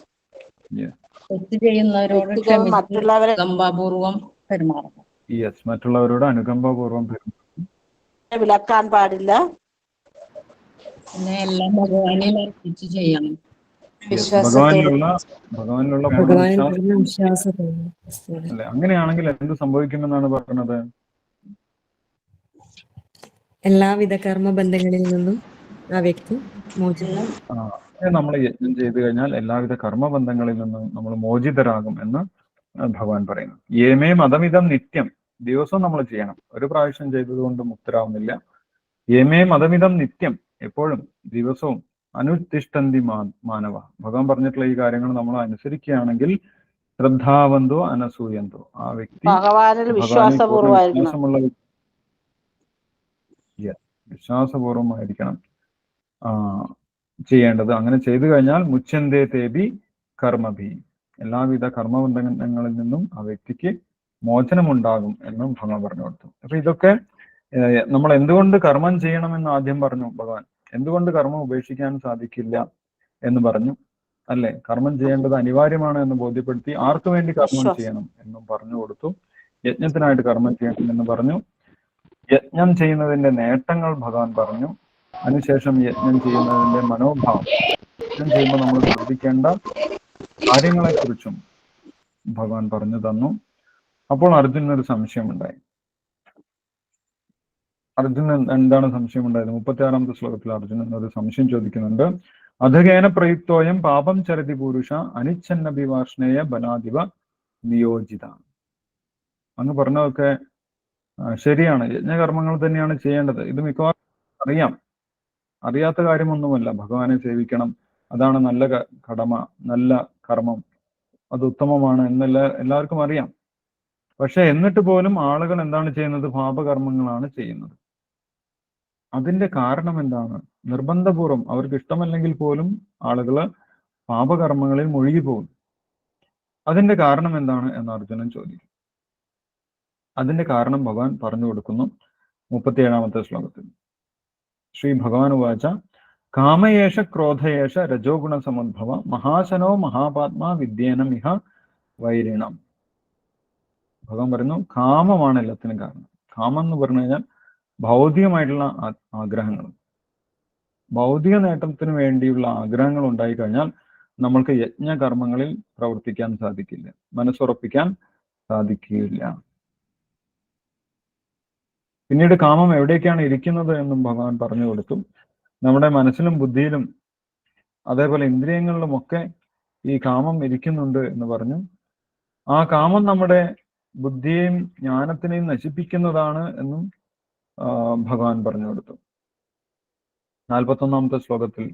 തെറ്റ് ചെയ്യുന്നവരോട് മറ്റുള്ളവരെ അനുകമ്പാപൂർവം പെരുമാറണം. യെസ്, മറ്റുള്ളവരോട് അനുകമ്പാപൂർവം വിലക്കാൻ പാടില്ല. പിന്നെ എല്ലാം ഭഗവാനിൽ അർപ്പിച്ച് ചെയ്യണം. ഭഗവാനിലുള്ള വിശ്വാസത്തോടെ. അല്ലെ, അങ്ങനെയാണെങ്കിൽ എന്ത് സംഭവിക്കുമെന്നാണ് പറയുന്നത്? എല്ലാവിധ കർമ്മബന്ധങ്ങളിൽ നിന്നും ആ വ്യക്തി മോചിതം. നമ്മൾ യജ്ഞം ചെയ്തു കഴിഞ്ഞാൽ എല്ലാവിധ കർമ്മബന്ധങ്ങളിൽ നിന്നും നമ്മൾ മോചിതരാകും എന്ന് ഭഗവാൻ പറയുന്നു. ഏമേ മതമിതം നിത്യം. ദിവസവും നമ്മൾ ചെയ്യണം. ഒരു പ്രാവശ്യം ചെയ്തതുകൊണ്ട് മുക്തരാവുന്നില്ല. ഏമേ മതമിതം നിത്യം, എപ്പോഴും ദിവസവും അനുതിഷ്ഠന്തി മാനവ. ഭഗവാൻ പറഞ്ഞിട്ടുള്ള ഈ കാര്യങ്ങൾ നമ്മൾ അനുസരിക്കുകയാണെങ്കിൽ ശ്രദ്ധാവന്തോ അനസൂയന്തോ, ആ വ്യക്തി ഭഗവാനിൽ വിശ്വാസപൂർവമായിരിക്കണം ചെയ്യേണ്ടത്. അങ്ങനെ ചെയ്തു കഴിഞ്ഞാൽ മുച്ഛന്തേ തേബി കർമ്മഭി, എല്ലാവിധ കർമ്മബന്ധങ്ങളിൽ നിന്നും ആ വ്യക്തിക്ക് മോചനമുണ്ടാകും എന്നും ഭഗവാൻ പറഞ്ഞു കൊടുത്തു. അപ്പൊ ഇതൊക്കെ നമ്മൾ എന്തുകൊണ്ട് കർമ്മം ചെയ്യണമെന്ന് ആദ്യം പറഞ്ഞു ഭഗവാൻ. എന്തുകൊണ്ട് കർമ്മം ഉപേക്ഷിക്കാൻ സാധിക്കില്ല എന്ന് പറഞ്ഞു, അല്ലെ? കർമ്മം ചെയ്യേണ്ടത് അനിവാര്യമാണ് എന്ന് ബോധ്യപ്പെടുത്തി. ആർക്കു വേണ്ടി കർമ്മം ചെയ്യണം എന്നും പറഞ്ഞു കൊടുത്തു. യജ്ഞത്തിനായിട്ട് കർമ്മം ചെയ്യണം എന്ന് പറഞ്ഞു. യജ്ഞം ചെയ്യുന്നതിന്റെ നേട്ടങ്ങൾ ഭഗവാൻ പറഞ്ഞു. അതിനുശേഷം യജ്ഞം ചെയ്യുന്നതിന്റെ മനോഭാവം, യജ്ഞം ചെയ്യുമ്പോൾ നമ്മൾ ശ്രദ്ധിക്കേണ്ട കാര്യങ്ങളെക്കുറിച്ചും ഭഗവാൻ പറഞ്ഞു തന്നു. അപ്പോൾ അർജുനൊരു സംശയമുണ്ടായി. അർജുനൻ എന്താണ് സംശയമുണ്ടായത്? 36-ാമത്തെ ശ്ലോകത്തിൽ അർജുനൻ ഒരു സംശയം ചോദിക്കുന്നുണ്ട്. അധകേന പ്രയുക്തോയം പാപം ചരതി പുരുഷ അനിച്ഛന്നഭിവാഷ്ണേയ ബലാദിവ നിയോജിത. അങ്ങ് പറഞ്ഞതൊക്കെ ശരിയാണ്. യജ്ഞകർമ്മങ്ങൾ തന്നെയാണ് ചെയ്യേണ്ടത്. ഇത് മിക്കവാറും അറിയാത്ത കാര്യമൊന്നുമല്ല. ഭഗവാനെ സേവിക്കണം, അതാണ് നല്ല കടമ, നല്ല കർമ്മം, അത് ഉത്തമമാണ് എല്ലാവർക്കും അറിയാം. പക്ഷെ എന്നിട്ട് പോലും ആളുകൾ എന്താണ് ചെയ്യുന്നത്? പാപകർമ്മങ്ങളാണ് ചെയ്യുന്നത്. അതിന്റെ കാരണം എന്താണ്? നിർബന്ധപൂർവം, അവർക്ക് ഇഷ്ടമല്ലെങ്കിൽ പോലും ആളുകൾ പാപകർമ്മങ്ങളിൽ മുഴുകിപ്പോകും. അതിന്റെ കാരണം എന്താണ് എന്ന് അർജുനൻ ചോദിക്കും. അതിന്റെ കാരണം ഭഗവാൻ പറഞ്ഞു കൊടുക്കുന്നു 37-ാമത്തെ ശ്ലോകത്തിൽ. ശ്രീ ഭഗവാൻ ഉവാച കാമയേഷ ക്രോധയേഷ രജോഗുണ സമുദ്ഭവ മഹാശനോ മഹാപാത്മാ വിദ്യേനം ഇഹ വൈരിണം. ഭഗവാൻ പറയുന്നു കാമമാണ് എല്ലാത്തിനും കാരണം. കാമം എന്ന് പറഞ്ഞു കഴിഞ്ഞാൽ ഭൗതികമായിട്ടുള്ള ആഗ്രഹങ്ങൾ, ഭൗതിക നേട്ടത്തിന് വേണ്ടിയുള്ള ആഗ്രഹങ്ങൾ ഉണ്ടായി കഴിഞ്ഞാൽ നമ്മൾക്ക് യജ്ഞകർമ്മങ്ങളിൽ പ്രവർത്തിക്കാൻ സാധിക്കില്ല, മനസ്സുറപ്പിക്കാൻ സാധിക്കുകയില്ല. പിന്നീട് കാമം എവിടേക്കാണ് ഇരിക്കുന്നത് എന്നും ഭഗവാൻ പറഞ്ഞു കൊടുത്തു. നമ്മുടെ മനസ്സിലും ബുദ്ധിയിലും അതേപോലെ ഇന്ദ്രിയങ്ങളിലുമൊക്കെ ഈ കാമം ഇരിക്കുന്നുണ്ട് എന്ന് പറഞ്ഞു. ആ കാമം നമ്മുടെ ബുദ്ധിയെയും ജ്ഞാനത്തിനെയും നശിപ്പിക്കുന്നതാണ് എന്നും ഭഗവാൻ പറഞ്ഞു കൊടുത്തു. 41-ാമത്തെ ശ്ലോകത്തിൽ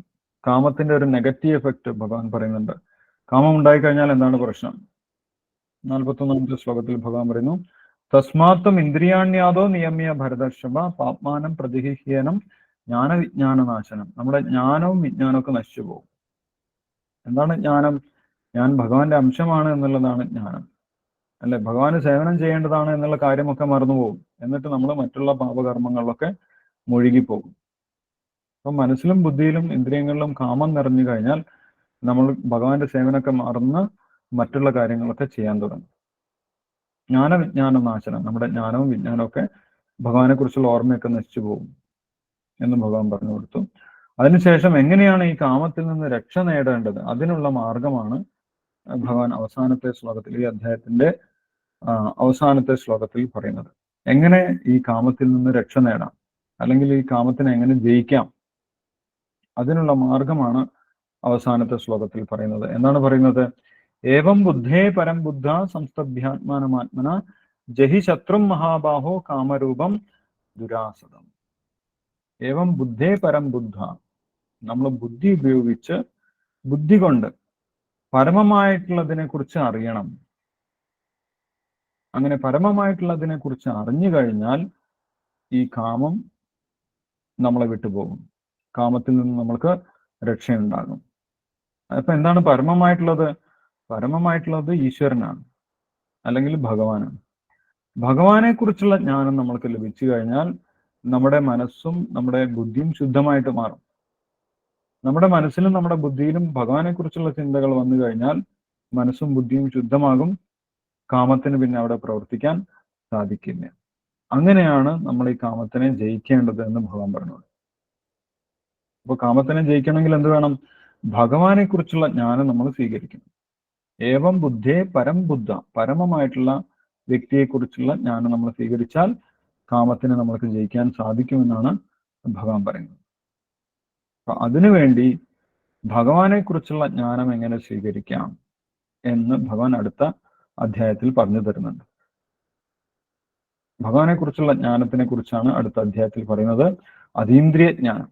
കാമത്തിന്റെ ഒരു നെഗറ്റീവ് എഫക്റ്റ് ഭഗവാൻ പറയുന്നുണ്ട്. കാമം ഉണ്ടായിക്കഴിഞ്ഞാൽ എന്താണ് പ്രശ്നം? 41-ാമത്തെ ശ്ലോകത്തിൽ ഭഗവാൻ പറയുന്നു, തസ്മാത്തും ഇന്ദ്രിയാണ്യാദോ നിയമ്യ ഭരതർഷഭ പാപ്മാനം പ്രതിഹിഹ്യനം ജ്ഞാനവിജ്ഞാനനാശനം. നമ്മുടെ ജ്ഞാനവും വിജ്ഞാനവും ഒക്കെ നശിച്ചു പോകും. എന്താണ് ജ്ഞാനം? ഞാൻ ഭഗവാന്റെ അംശമാണ് എന്നുള്ളതാണ് ജ്ഞാനം, അല്ലെ? ഭഗവാന് സേവനം ചെയ്യേണ്ടതാണ് എന്നുള്ള കാര്യമൊക്കെ മറന്നുപോകും. എന്നിട്ട് നമ്മൾ മറ്റുള്ള പാപകർമ്മങ്ങളിലൊക്കെ മുഴുകിപ്പോകും. അപ്പം മനസ്സിലും ബുദ്ധിയിലും ഇന്ദ്രിയങ്ങളിലും കാമം നിറഞ്ഞു കഴിഞ്ഞാൽ നമ്മൾ ഭഗവാന്റെ സേവനമൊക്കെ മറന്ന് മറ്റുള്ള കാര്യങ്ങളൊക്കെ ചെയ്യാൻ തുടങ്ങും. ജ്ഞാനവിജ്ഞാന നാശനം, നമ്മുടെ ജ്ഞാനവും വിജ്ഞാനവും ഒക്കെ ഭഗവാനെ കുറിച്ചുള്ള ഓർമ്മയൊക്കെ നശിച്ചു പോകും എന്ന് ഭഗവാൻ പറഞ്ഞു കൊടുത്തു. അതിനുശേഷം എങ്ങനെയാണ് ഈ കാമത്തിൽ നിന്ന് രക്ഷ നേടേണ്ടത്, അതിനുള്ള മാർഗമാണ് ഭഗവാൻ അവസാനത്തെ ശ്ലോകത്തിൽ, ഈ അധ്യായത്തിന്റെ അവസാനത്തെ ശ്ലോകത്തിൽ പറയുന്നത്. എങ്ങനെ ഈ കാമത്തിൽ നിന്ന് രക്ഷ നേടാം, അല്ലെങ്കിൽ ഈ കാമത്തിനെ എങ്ങനെ ജയിക്കാം, അതിനുള്ള മാർഗമാണ് അവസാനത്തെ ശ്ലോകത്തിൽ പറയുന്നത്. എന്താണ് പറയുന്നത്? ഏവം ബുദ്ധേ പരം ബുദ്ധ സംസ്തഭ്യാത്മാനമാത്മന ജഹി ശത്രും മഹാബാഹോ കാമരൂപം ദുരാസതം. ഏവം ബുദ്ധേ പരം ബുദ്ധ, നമ്മൾ ബുദ്ധി ഉപയോഗിച്ച്, ബുദ്ധി കൊണ്ട് പരമമായിട്ടുള്ളതിനെ കുറിച്ച് അറിയണം. അങ്ങനെ പരമമായിട്ടുള്ളതിനെ കുറിച്ച് അറിഞ്ഞു കഴിഞ്ഞാൽ ഈ കാമം നമ്മളെ വിട്ടുപോകും. കാമത്തിൽ നിന്ന് നമ്മൾക്ക് രക്ഷയുണ്ടാകും. അപ്പൊ എന്താണ് പരമമായിട്ടുള്ളത്? പരമമായിട്ടുള്ളത് ഈശ്വരനാണ്, അല്ലെങ്കിൽ ഭഗവാനാണ്. ഭഗവാനെ കുറിച്ചുള്ള ജ്ഞാനം നമ്മൾക്ക് ലഭിച്ചു കഴിഞ്ഞാൽ നമ്മുടെ മനസ്സും നമ്മുടെ ബുദ്ധിയും ശുദ്ധമായിട്ട് മാറും. നമ്മുടെ മനസ്സിലും നമ്മുടെ ബുദ്ധിയിലും ഭഗവാനെ കുറിച്ചുള്ള ചിന്തകൾ വന്നു കഴിഞ്ഞാൽ മനസ്സും ബുദ്ധിയും ശുദ്ധമാകും. കാമത്തിന് പിന്നെ അവിടെ പ്രവർത്തിക്കാൻ സാധിക്കില്ല. അങ്ങനെയാണ് നമ്മൾ ഈ കാമത്തിനെ ജയിക്കേണ്ടത് എന്ന് ഭഗവാൻ പറഞ്ഞു. അപ്പൊ കാമത്തിനെ ജയിക്കണമെങ്കിൽ എന്ത് വേണം? ഭഗവാനെ കുറിച്ചുള്ള ജ്ഞാനം നമ്മൾ സ്വീകരിക്കണം. ഏവം ബുദ്ധേ പരം ബുദ്ധ, പരമമായിട്ടുള്ള വ്യക്തിയെ കുറിച്ചുള്ള ജ്ഞാനം നമ്മൾ സ്വീകരിച്ചാൽ കാമത്തിനെ നമ്മൾക്ക് ജയിക്കാൻ സാധിക്കുമെന്നാണ് ഭഗവാൻ പറയുന്നത്. അപ്പൊ അതിനുവേണ്ടി ഭഗവാനെ കുറിച്ചുള്ള ജ്ഞാനം എങ്ങനെ സ്വീകരിക്കാം എന്ന് ഭഗവാൻ അടുത്ത അധ്യായത്തിൽ പറഞ്ഞു തരുന്നുണ്ട്. ഭഗവാനെ കുറിച്ചുള്ള ജ്ഞാനത്തിനെ കുറിച്ചാണ് അടുത്ത അധ്യായത്തിൽ പറയുന്നത്. അതീന്ദ്രിയ ജ്ഞാനം,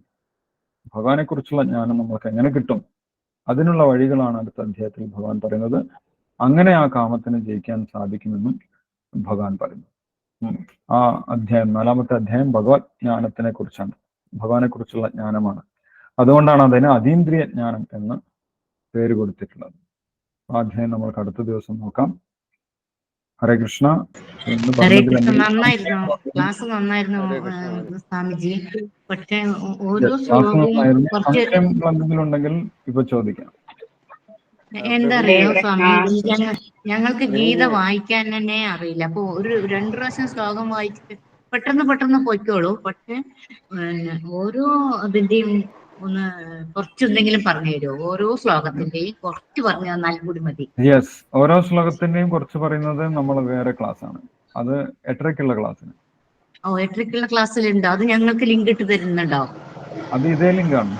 ഭഗവാനെ കുറിച്ചുള്ള ജ്ഞാനം നമ്മൾക്ക് എങ്ങനെ കിട്ടും, അതിനുള്ള വഴികളാണ് അടുത്ത അധ്യായത്തിൽ ഭഗവാൻ പറയുന്നത്. അങ്ങനെ ആ കാമത്തിനെ ജയിക്കാൻ സാധിക്കുമെന്നും ഭഗവാൻ പറയുന്നു. ആ അധ്യായം, 4-ാമത്തെ അധ്യായം ഭഗവത് ജ്ഞാനത്തിനെ കുറിച്ചാണ്, ഭഗവാനെ കുറിച്ചുള്ള ജ്ഞാനമാണ്. അതുകൊണ്ടാണ് അതിന് അതീന്ദ്രിയ ജ്ഞാനം എന്ന് പേര് കൊടുത്തിട്ടുള്ളത്. ആ അധ്യായം നമ്മൾക്ക് അടുത്ത ദിവസം നോക്കാം. ഹരേ കൃഷ്ണ. ഹരേ കൃഷ്ണ. നന്നായിരുന്നു, ക്ലാസ് നന്നായിരുന്നു സ്വാമിജി. പക്ഷെ ഓരോ ശ്ലോകവും കുറച്ച് എന്തെങ്കിലും ഉണ്ടെങ്കിൽ ഇപ്പൊ ചോദിക്കാം. എന്താ അറിയോ സ്വാമി, ഞങ്ങൾക്ക് ഗീത വായിക്കാൻ തന്നെ അറിയില്ല. അപ്പൊ ഒരു 2 പ്രാവശ്യം ശ്ലോകം വായിച്ചിട്ട് പെട്ടെന്ന് പൊയ്ക്കോളൂ. പക്ഷെ ഓരോ ഇതിന്റെയും ഒന്ന് കുറച്ചെന്തെങ്കിലും പറഞ്ഞു തരുമോ? ഓരോ ശ്ലോകത്തിന്റെയും കുറച്ച് പറഞ്ഞു തന്നാൽ കൂടി മതി. യെസ്, ഓരോ ശ്ലോകത്തിന്റെയും കുറച്ച് പറയുന്നത് നമ്മൾ വേറെ ക്ലാസ് ആണ്. അത് 8:30-ക്കുള്ള ക്ലാസ്സിന്. 8:30-ക്കുള്ള ക്ലാസ്സിലുണ്ടോ? അത് ഞങ്ങൾക്ക് ലിങ്ക് ഇട്ട് തരുന്നുണ്ടോ? അത് ഇതേ ലിങ്കാണ്.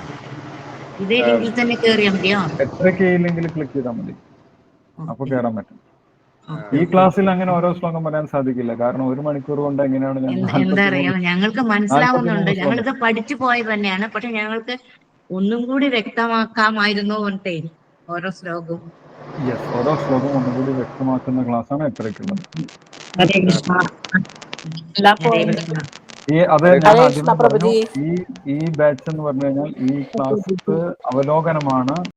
ഇതേ ലിങ്കിൽ തന്നെ കേറിയാൽ മതിയോ? 8:30 ലിങ്കിൽ ക്ലിക്ക് ചെയ്താൽ മതി, അപ്പൊ കേറാൻ പറ്റും. ഈ ക്ലാസ്സിൽ അങ്ങനെ ഓരോ ശ്ലോകം പറയാൻ സാധിക്കില്ല, കാരണം 1 മണിക്കൂർ കൊണ്ട് എങ്ങനെയാണ് എന്താ അറിയോ, ഞങ്ങൾക്ക് മനസ്സിലാവുന്നുണ്ട്, ഞങ്ങളിത് പഠിച്ചു പോയത് തന്നെയാണ്. പക്ഷെ ഞങ്ങൾക്ക് ഒന്നും കൂടി വ്യക്തമാക്കാമായിരുന്നു പറഞ്ഞേ ഓരോ ശ്ലോകവും. യെസ്, ഓരോ ശ്ലോകം ഒന്നുകൂടി വ്യക്തമാക്കുന്ന ക്ലാസ്സാണ് 8:30-ക്കുള്ളത്. ഈ ബാച്ച് എന്ന് പറഞ്ഞു കഴിഞ്ഞാൽ ഈ ക്ലാസ് അവലോകനമാണ്.